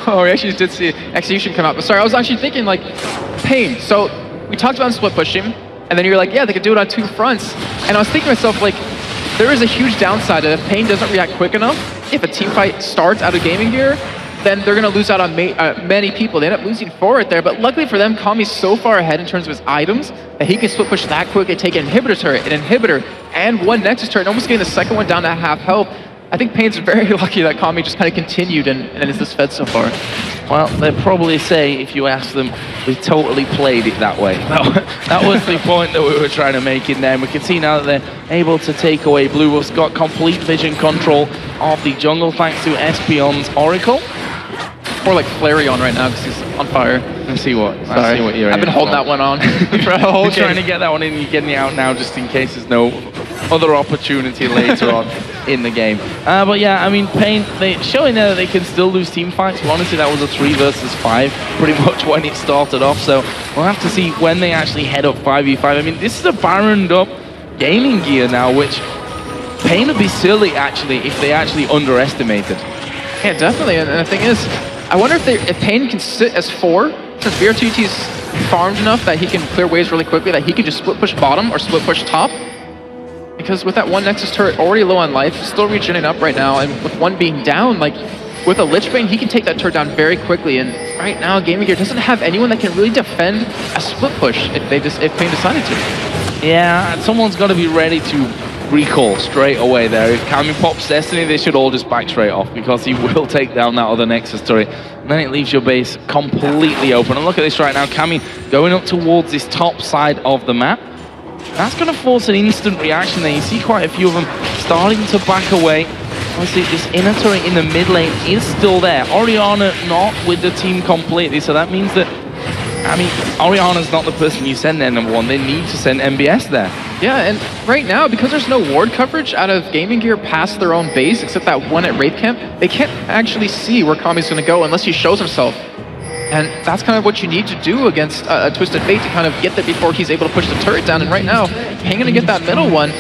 Oh, we actually did see Execution come out. But sorry, I was actually thinking, like, Pain. So we talked about split pushing, and then you're like, yeah, they could do it on two fronts. And I was thinking to myself, like, there is a huge downside that if Pain doesn't react quick enough, if a team fight starts out of gaming gear, then they're going to lose out on many people. They end up losing forward there. But luckily for them, Kami's so far ahead in terms of his items that he can split push that quick and take an inhibitor turret, an inhibitor, and one Nexus turret, and almost getting the second one down to half health. I think Pain's very lucky that Kami just kind of continued and is this fed so far.
Well, they'd probably say, if you ask them, we totally played it that way. That was the point that we were trying to make in there. And we can see now that they're able to take away Blue Wolf's got complete vision control of the jungle thanks to Espion's Oracle.
Or like Flareon right now because he's on fire.
Let's see what,
Sorry.
you're
I've been holding that one on for a whole
You're
game.
trying to get that one in, you're getting it out now just in case there's no other opportunity later on in the game. But yeah, I mean, Pain, they showing there that they can still lose team fights. Well, honestly, that was a 3 versus 5 pretty much when it started off. So we'll have to see when they actually head up 5v5. I mean, this is a Baroned up gaming gear now, which Pain would be silly actually if they actually underestimated.
Yeah, definitely. And the thing is, I wonder if Pain can sit as 4, since BRTT's farmed enough that he can clear waves really quickly, that he can just split push bottom or split push top. Because with that one Nexus turret already low on life, still regenerating up right now, and with one being down, like with a Lich Bane, he can take that turret down very quickly. And right now, Gaming Gear doesn't have anyone that can really defend a split push if Pain decided to.
Yeah, someone's got to be ready to recall straight away there. If Kami pops Destiny, they should all just back straight off because he will take down that other Nexus turret. And then it leaves your base completely open. And look at this right now, Kami going up towards this top side of the map. That's going to force an instant reaction there. You see quite a few of them starting to back away. Obviously, this inner turret in the mid lane is still there. Oriana not with the team completely, so that means that, I mean, Oriana's not the person you send there, number one. They need to send MBS there.
Yeah, and right now, because there's no ward coverage out of Gaming Gear past their own base, except that one at Wraith Camp, they can't actually see where Kami's going to go unless he shows himself. And that's kind of what you need to do against Twisted Fate to kind of get there before he's able to push the turret down. And right now, Pain going to get that middle one.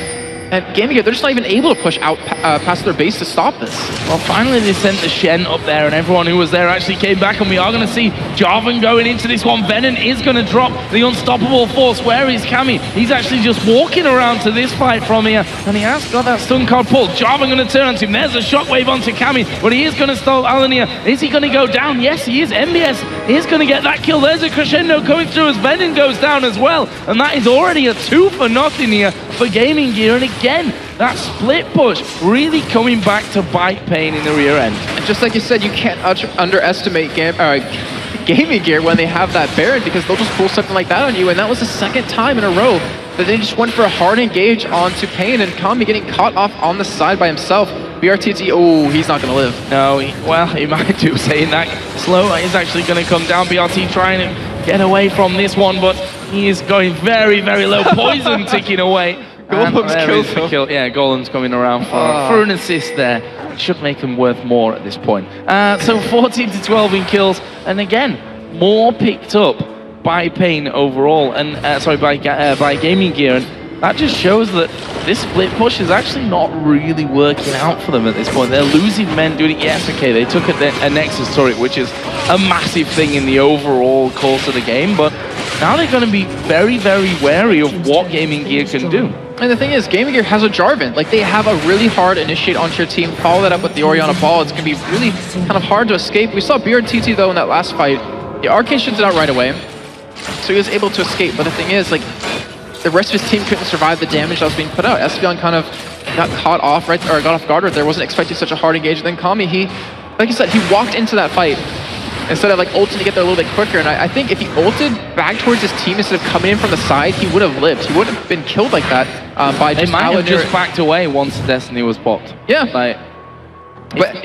And Gaming Gear, they're just not even able to push out past their base to stop this.
Well, finally they sent the Shen up there, and everyone who was there actually came back, and we are going to see Jarvan going into this one. Venom is going to drop the unstoppable force. Where is Kami? He's actually just walking around to this fight from here, and he has got that stun card pulled. Jarvan going to turn on him. There's a shockwave onto Kami, but he is going to stop Alanir. Is he going to go down? Yes, he is. MBS is going to get that kill. There's a crescendo coming through as Venom goes down as well, and that is already a 2-0 here for Gaming Gear. And again, that split push really coming back to bite Pain in the rear end.
And just like you said, you can't underestimate Gaming Gear when they have that Baron, because they'll just pull something like that on you. And that was the second time in a row that they just went for a hard engage onto Pain, and Kami getting caught off on the side by himself. BRTT, oh, he's not going to live.
No, he might do, saying that. Slow is actually going to come down. BRT trying to get away from this one, but he is going very, very low. Poison ticking away.
Golem's killed him.
Kill. Yeah, Golem's coming around for an assist there. It should make him worth more at this point. So 14-12 in kills, and again, more picked up by Pain overall, and sorry, by Gaming Gear. And that just shows that this split push is actually not really working out for them at this point. They're losing men doing it. Yes, okay, they took a Nexus turret, which is a massive thing in the overall course of the game, but now they're going to be very, very wary of what Gaming Gear can do.
And the thing is, Gaming Gear has a Jarvan. Like, they have a really hard initiate onto your team. Follow that up with the Orianna Ball. It's going to be really kind of hard to escape. We saw BRTT, though, in that last fight. The Arcane shifted out right away, so he was able to escape. But the thing is, like, the rest of his team couldn't survive the damage that was being put out. Espeon kind of got caught off, right, or got off guard right there. Wasn't expecting such a hard engage. Then Kami, like you said, he walked into that fight instead of like ulting to get there a little bit quicker. And I think if he ulted back towards his team instead of coming in from the side, he would have lived. He wouldn't have been killed like that by just
They might have just backed away once Destiny was popped.
Yeah.
Like,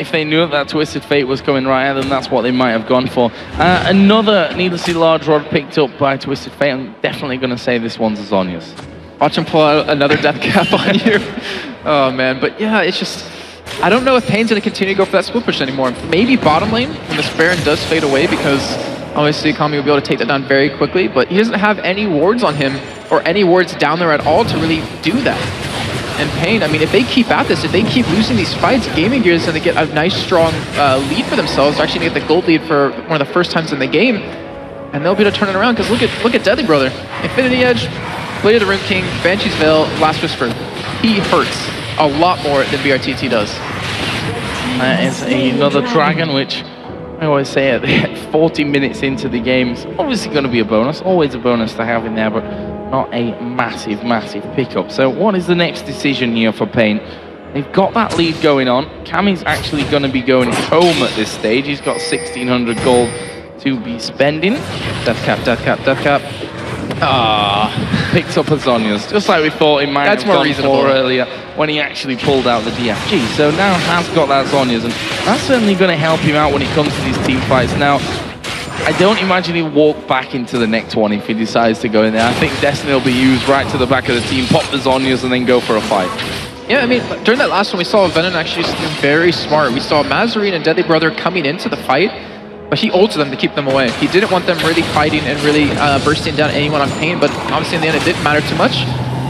if they knew that Twisted Fate was coming right at them, that's what they might have gone for. Another needlessly large rod picked up by Twisted Fate. I'm definitely going to say this one's a Zhonya's.
Watch him pull out another death cap on you. Oh, man. But yeah, it's just... I don't know if Pain's going to continue to go for that split push anymore. Maybe bottom lane when this Baron does fade away, because obviously Kami will be able to take that down very quickly, but he doesn't have any wards on him or any wards down there at all to really do that. And Pain, I mean, if they keep at this, if they keep losing these fights, Gaming Gear is going to get a nice, strong lead for themselves. They're actually going to get the gold lead for one of the first times in the game, and they'll be able to turn it around, because look at Deadly Brother. Infinity Edge, Blade of the Rune King, Banshee's Veil, Last Whisper. He hurts a lot more than BRTT does.
That is another dragon, which I always say at 40 minutes into the game, it's obviously going to be a bonus, always a bonus to have in there, but not a massive, massive pickup. So what is the next decision here for Pain? They've got that lead going on. Kami's actually going to be going home at this stage. He's got 1,600 gold to be spending. Death cap, death cap, death cap. Picks up a Zhonya's, just like we thought it might have gone for earlier when he actually pulled out the DFG. So now has got that Zhonya's, and that's certainly going to help him out when it comes to these team fights. Now, I don't imagine he'll walk back into the next one if he decides to go in there. I think Destiny will be used right to the back of the team, pop the Zhonya's, and then go for a fight.
Yeah, I mean, during that last one, we saw Venom actually very smart. We saw Mazarine and Deadly Brother coming into the fight, but he ulted them to keep them away. He didn't want them really fighting and really bursting down anyone on Pain, but obviously in the end it didn't matter too much.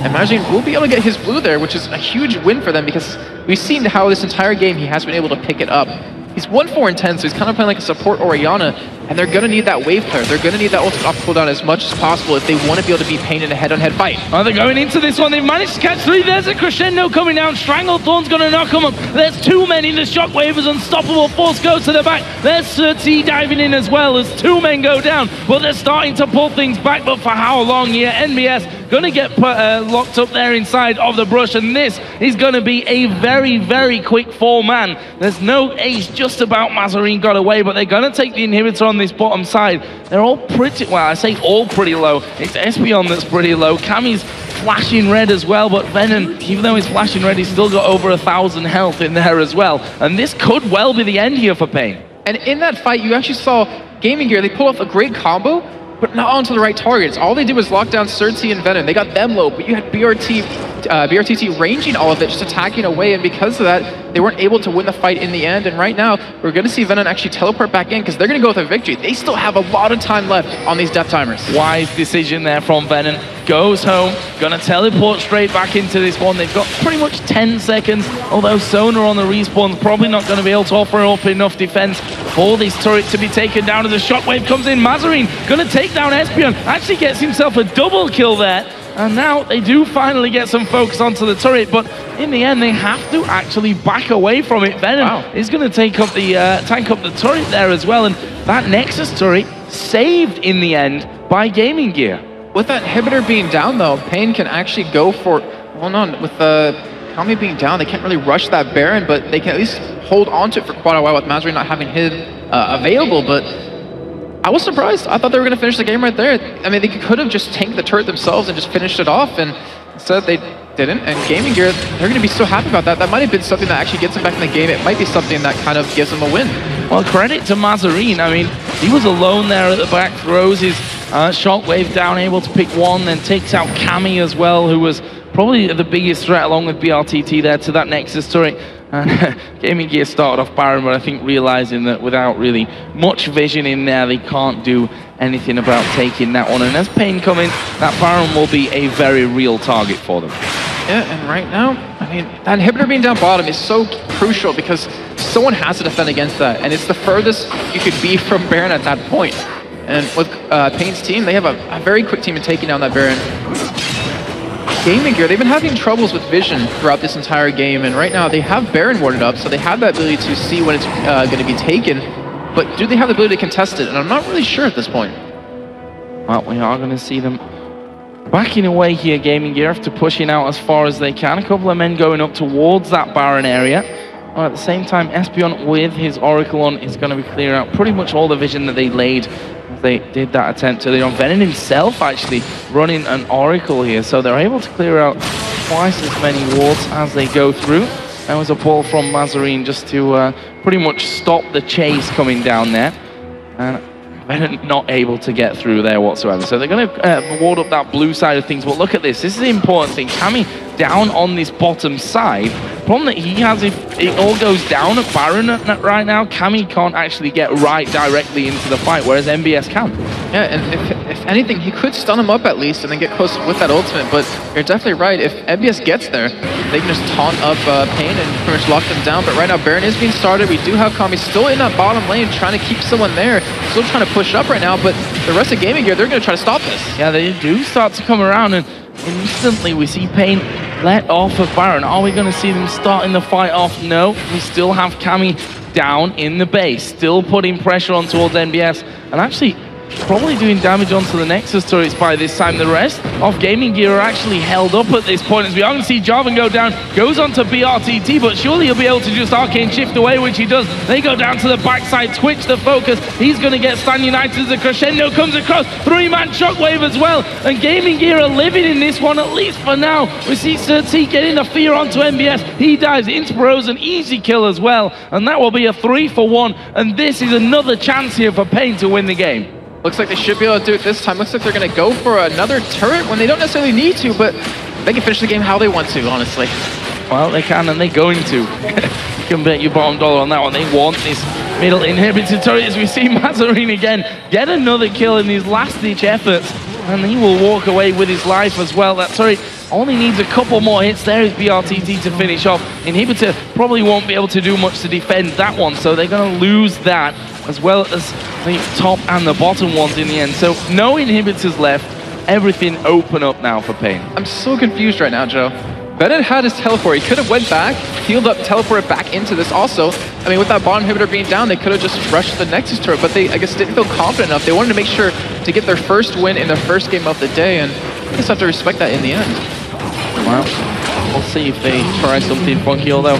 And Mazarine will be able to get his blue there, which is a huge win for them, because we've seen how this entire game he has been able to pick it up. He's 1-4-10, so he's kind of playing like a support Orianna, and they're going to need that wave clear. They're going to need that ultimate off cooldown as much as possible if they want to be able to beat Pain in a head-on-head fight.
Oh, they're going into this one. They've managed to catch three. There's a crescendo coming down. Stranglethorn's going to knock him up. There's two men in. The Shockwave is unstoppable. Force goes to the back. There's Surtsy diving in as well as two men go down. But they're starting to pull things back. But for how long here? NBS going to get locked up there inside of the brush. And this is going to be a very, very quick 4-man. There's no ace. Just about Mazarine got away. But they're going to take the inhibitor on this bottom side. They're all pretty, well, I say all pretty low. It's Espeon that's pretty low. Kami's flashing red as well, but Venom, even though he's flashing red, he's still got over 1,000 health in there as well. And this could well be the end here for Pain.
And in that fight, you actually saw Gaming Gear, they pulled off a great combo, but not onto the right targets. All they did was lock down Surtsy and Venom. They got them low, but you had BRTT ranging all of it, just attacking away, and because of that, they weren't able to win the fight in the end. And right now, we're going to see Venom actually teleport back in, because they're going to go with a victory. They still have a lot of time left on these death timers.
Wise decision there from Venom. Goes home, going to teleport straight back into this one. They've got pretty much 10 seconds, although Sona on the respawn is probably not going to be able to offer up enough defense for this turret to be taken down. As the Shockwave comes in, Mazarine going to take down Espeon, actually gets himself a double kill there. And now they do finally get some focus onto the turret, but in the end they have to actually back away from it. Venom is going to take up the tank up the turret there as well, and that Nexus turret saved in the end by Gaming Gear.
With that inhibitor being down though, Pain can actually go for, well no, with the Kami being down, they can't really rush that Baron, but they can at least hold on to it for quite a while with Mazarine not having hid available. But I was surprised. I thought they were going to finish the game right there. I mean, they could have just tanked the turret themselves and just finished it off, and instead they didn't. And Gaming Gear, they're going to be so happy about that. That might have been something that actually gets them back in the game. It might be something that kind of gives them a win.
Well, credit to Mazarine. I mean, he was alone there at the back, throws his Shockwave down, able to pick one, then takes out Kami as well, who was probably the biggest threat along with BRTT there to that Nexus turret. And Gaming Gear started off Baron, but I think realizing that without really much vision in there, they can't do anything about taking that one. And as Pain come in, that Baron will be a very real target for them.
Yeah, and right now, I mean, that inhibitor being down bottom is so crucial because someone has to defend against that, and it's the furthest you could be from Baron at that point. And with Pain's team, they have a very quick team in taking down that Baron. Gaming Gear, they've been having troubles with vision throughout this entire game, and right now they have Baron warded up, so they have that ability to see when it's going to be taken, but do they have the ability to contest it? And I'm not really sure at this point.
Well, we are going to see them backing away here, Gaming Gear, after pushing out as far as they can. A couple of men going up towards that Baron area. Well, at the same time, Espeon with his Oracle on is going to be clearing out pretty much all the vision that they laid as they did that attempt earlier on. Venom himself actually running an Oracle here, so they're able to clear out twice as many wards as they go through. That was a pull from Mazarine just to pretty much stop the chase coming down there. And Venom not able to get through there whatsoever. So they're going to ward up that blue side of things. But look at this. This is the important thing. Cammy down on this bottom side. Problem that he has, if it all goes down at Baron right now, Cammy can't actually get right directly into the fight, whereas MBS can.
Yeah, and if anything, he could stun him up at least and then get close with that ultimate, but you're definitely right. If MBS gets there, they can just taunt up Pain and pretty much lock them down. But right now, Baron is being started. We do have Kami still in that bottom lane, trying to keep someone there. Still trying to push up right now, but the rest of Gaming Gear, they're going to try to stop this.
Yeah, they do start to come around, and instantly we see Pain let off of Baron. Are we going to see them starting the fight off? No, we still have Cammy down in the base, still putting pressure on towards NBS, and actually probably doing damage onto the Nexus turrets by this time. The rest of Gaming Gear are actually held up at this point, as we are going to see Jarvan go down, goes onto BRTT, but surely he'll be able to just Arcane Shift away, which he does. They go down to the backside, Twitch the focus. He's going to get Stan United as the crescendo comes across. 3-man shockwave as well, and Gaming Gear are living in this one, at least for now. We see Sir T getting the fear onto MBS. He dives into Rose, an easy kill as well, and that will be a 3-for-1, and this is another chance here for Pain to win the game.
Looks like they should be able to do it this time. Looks like they're going to go for another turret when they don't necessarily need to, but they can finish the game how they want to, honestly.
Well, they can, and they're going to. You can bet your bottom dollar on that one. They want this middle inhibited turret, as we see Mazarine again get another kill in these last-ditch efforts, and he will walk away with his life as well. That turret only needs a couple more hits. There is BRTT to finish off. Inhibitor probably won't be able to do much to defend that one, so they're going to lose that, as well as the top and the bottom ones in the end. So no inhibitors left. Everything open up now for Pain.
I'm so confused right now, Joe. Bennett had his teleport. He could have went back, healed up, teleported back into this also. I mean, with that bottom inhibitor being down, they could have just rushed the Nexus turret, but they, I guess, didn't feel confident enough. They wanted to make sure to get their first win in their first game of the day, and I just have to respect that in the end.
Well, we'll see if they try something funky, although,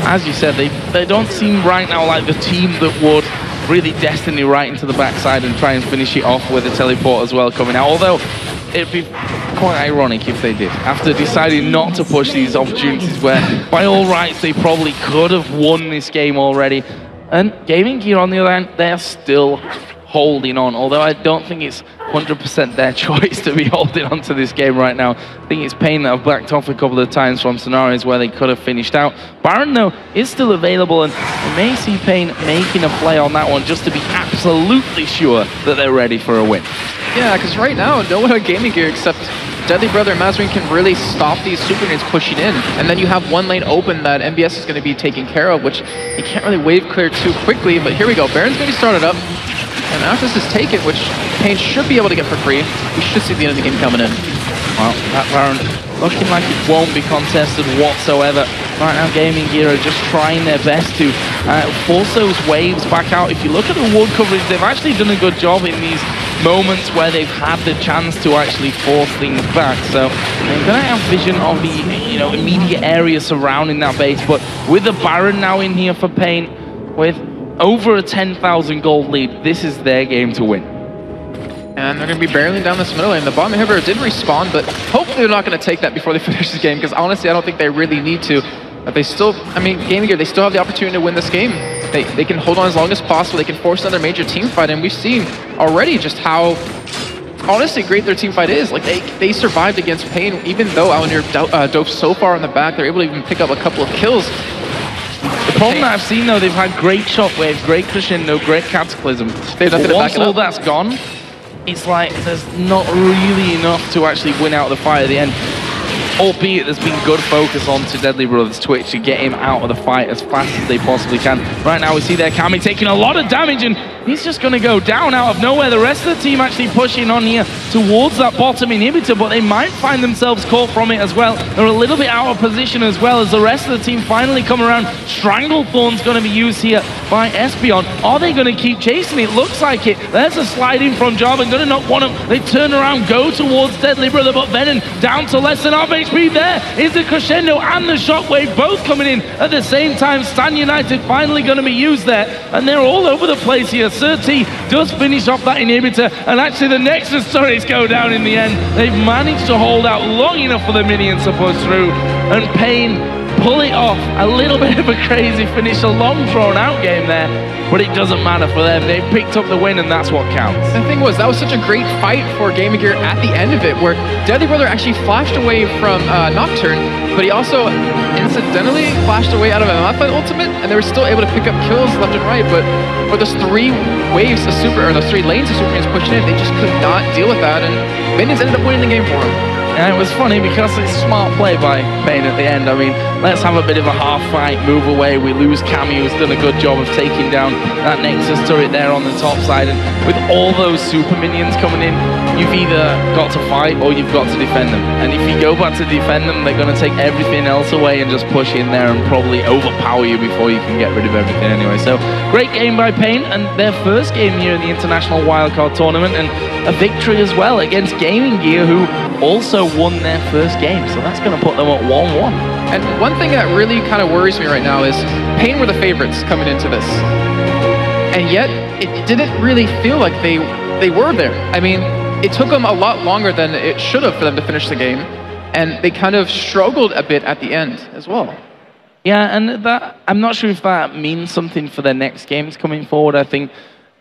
as you said, they don't seem right now like the team that would really Destiny right into the backside and try and finish it off with a teleport as well coming out. Although, it'd be quite ironic if they did, after deciding not to push these opportunities where, by all rights, they probably could have won this game already. And Gaming Gear, on the other hand, they're still holding on, although I don't think it's 100% their choice to be holding on to this game right now. I think it's Pain that have backed off a couple of times from scenarios where they could have finished out. Baron, though, is still available, and we may see Pain making a play on that one just to be absolutely sure that they're ready for a win.
Yeah, because right now, no one on Gaming Gear except Deadly Brother and Mazarine can really stop these super grenades pushing in. And then you have one lane open that MBS is going to be taking care of, which he can't really wave clear too quickly. But here we go. Baron's going to be started up. And after this is taken, which Pain should be able to get for free, we should see the end of the game coming in.
Well, that Baron looking like it won't be contested whatsoever. Right now, Gaming Gear are just trying their best to force those waves back out. If you look at the ward coverage, they've actually done a good job in these moments where they've had the chance to actually force things back. So they're going to have vision of the immediate area surrounding that base. But with the Baron now in here for Pain, with over a 10,000 gold lead, this is their game to win.
And they're going to be barreling down this middle lane. The bottom inhibitor did respawn, but hopefully they're not going to take that before they finish this game, because honestly, I don't think they really need to. But they still, I mean, Gaming Gear, they still have the opportunity to win this game. They can hold on as long as possible. They can force another major team fight, and we've seen already just how honestly great their team fight is. Like they survived against Pain, even though Alanir dove so far in the back, they're able to even pick up a couple of kills.
The problem that I've seen though, they've had great Shockwave, great Crescendo, great Cataclysm.
They have nothing to back
once
it
all
up.
that's gone, it's like there's not really enough to actually win out the fight at the end. Albeit there's been good focus onto Deadly Brothers Twitch to get him out of the fight as fast as they possibly can. Right now we see there Kami taking a lot of damage and he's just going to go down out of nowhere. The rest of the team actually pushing on here towards that bottom inhibitor, but they might find themselves caught from it as well. They're a little bit out of position as well as the rest of the team finally come around. Stranglethorn's going to be used here by Espeon. Are they going to keep chasing? It looks like it. There's a slide in from Jarvan, going to knock one of them. They turn around, go towards Deadly Brother, but Venom down to less than half HP. There is the Crescendo and the Shockwave both coming in at the same time. Stan United finally going to be used there, and they're all over the place here. Sir T does finish off that inhibitor, and actually the Nexus turrets go down in the end. They've managed to hold out long enough for the minions to push through, and Pain pull it off. A little bit of a crazy finish, a long drawn out game there, but it doesn't matter for them. They've picked up the win, and that's what counts.
The thing was, that was such a great fight for Gaming Gear at the end of it, where Deadly Brother actually flashed away from Nocturne, but he also incidentally flashed away out of a Malphite ultimate, and they were still able to pick up kills left and right, but for those 3 waves of Super, or those 3 lanes of Supermans pushing in, they just could not deal with that, and Minions ended up winning the game for them.
And it was funny because it's smart play by Pain at the end. I mean, let's have a bit of a half fight, move away. We lose Cammy, who's done a good job of taking down that Nexus turret there on the top side. And with all those super minions coming in, you've either got to fight or you've got to defend them. And if you go back to defend them, they're going to take everything else away and just push in there and probably overpower you before you can get rid of everything anyway. So, great game by Pain, and their first game here in the International Wildcard Tournament, and a victory as well against Gaming Gear, who also won their first game, so that's going to put them at 1-1.
And one thing that really kind of worries me right now is Pain were the favorites coming into this, and yet it didn't really feel like they were there. I mean, it took them a lot longer than it should have for them to finish the game, and they kind of struggled a bit at the end as well.
Yeah, and that, I'm not sure if that means something for their next games coming forward. I think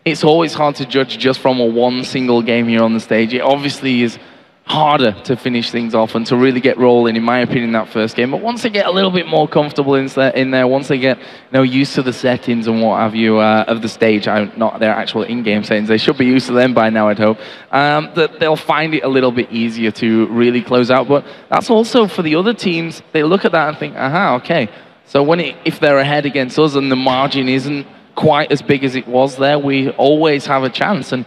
it's always hard to judge just from a one single game here on the stage. It obviously is harder to finish things off and to really get rolling, in my opinion, that first game. But once they get a little bit more comfortable in there, once they get used to the settings and what have you of the stage, not their actual in-game settings, they should be used to them by now, I'd hope, that they'll find it a little bit easier to really close out. But that's also for the other teams. They look at that and think, aha, okay. So if they're ahead against us and the margin isn't quite as big as it was there, we always have a chance. And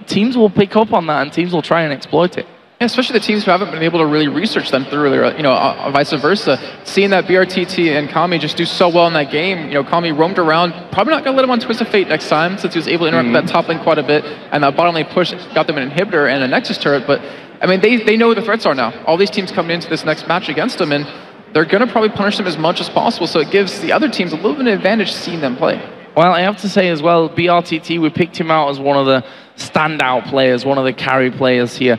teams will pick up on that and teams will try and exploit it.
Yeah, especially the teams who haven't been able to really research them thoroughly, vice versa. Seeing that BRTT and Kami just do so well in that game, Kami roamed around, probably not going to let him on Twist of Fate next time, since he was able to interact with that top lane quite a bit, and that bottom lane push got them an inhibitor and a Nexus turret, but I mean, they know what the threats are now. All these teams coming into this next match against them, and they're going to probably punish them as much as possible, so it gives the other teams a little bit of an advantage seeing them play.
Well, I have to say as well, BRTT, we picked him out as one of the standout players, one of the carry players here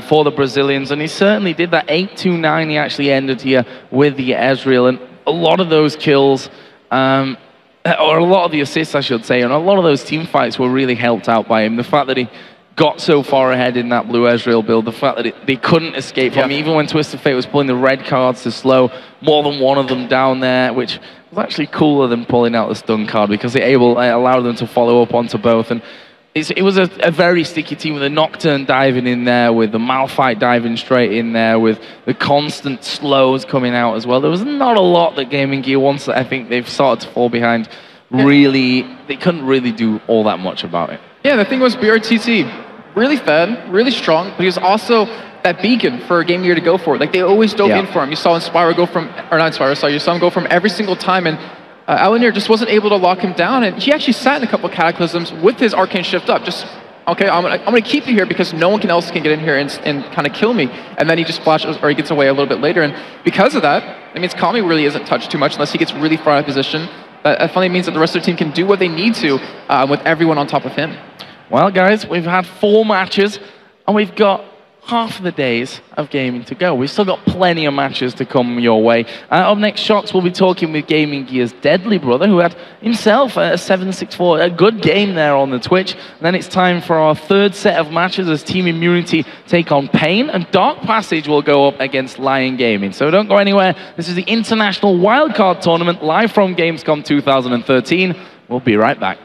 for the Brazilians, and he certainly did that. 8-2-9 he actually ended here with the Ezreal, and a lot of those kills, or a lot of the assists, I should say, and a lot of those team fights were really helped out by him. The fact that he got so far ahead in that blue Ezreal build, the fact that they couldn't escape from him, even when Twisted Fate was pulling the red cards to slow more than one of them down there, which was actually cooler than pulling out the stun card because it allowed them to follow up onto both. And it was a very sticky team with the Nocturne diving in there, with the Malphite diving straight in there, with the constant slows coming out as well. There was not a lot that Gaming Gear, once I think they've started to fall behind, really, they couldn't really do all that much about it.
Yeah, the thing was BRTT, really fed, really strong, but he was also that beacon for Game Gear to go for. Like, they always dove in for him. You saw Inspire go from, or not Inspire, sorry, you saw him go from every single time, and Alanir just wasn't able to lock him down, and he actually sat in a couple of Cataclysms with his Arcane Shift up, just, okay, I'm gonna keep you here because no one else can get in here and kind of kill me, and then he just flashes, or he gets away a little bit later, and because of that, it means Kami really isn't touched too much unless he gets really far out of position. That finally means that the rest of the team can do what they need to with everyone on top of him.
Well, guys, we've had 4 matches, and we've got half of the days of gaming to go. We've still got plenty of matches to come your way. Up next, Shocks will be talking with Gaming Gear's Deadly Brother, who had himself a 7-6-4, a good game there on the Twitch. And then it's time for our third set of matches as Team Immunity take on Pain, and Dark Passage will go up against Lion Gaming. So don't go anywhere. This is the International Wildcard Tournament live from Gamescom 2013. We'll be right back.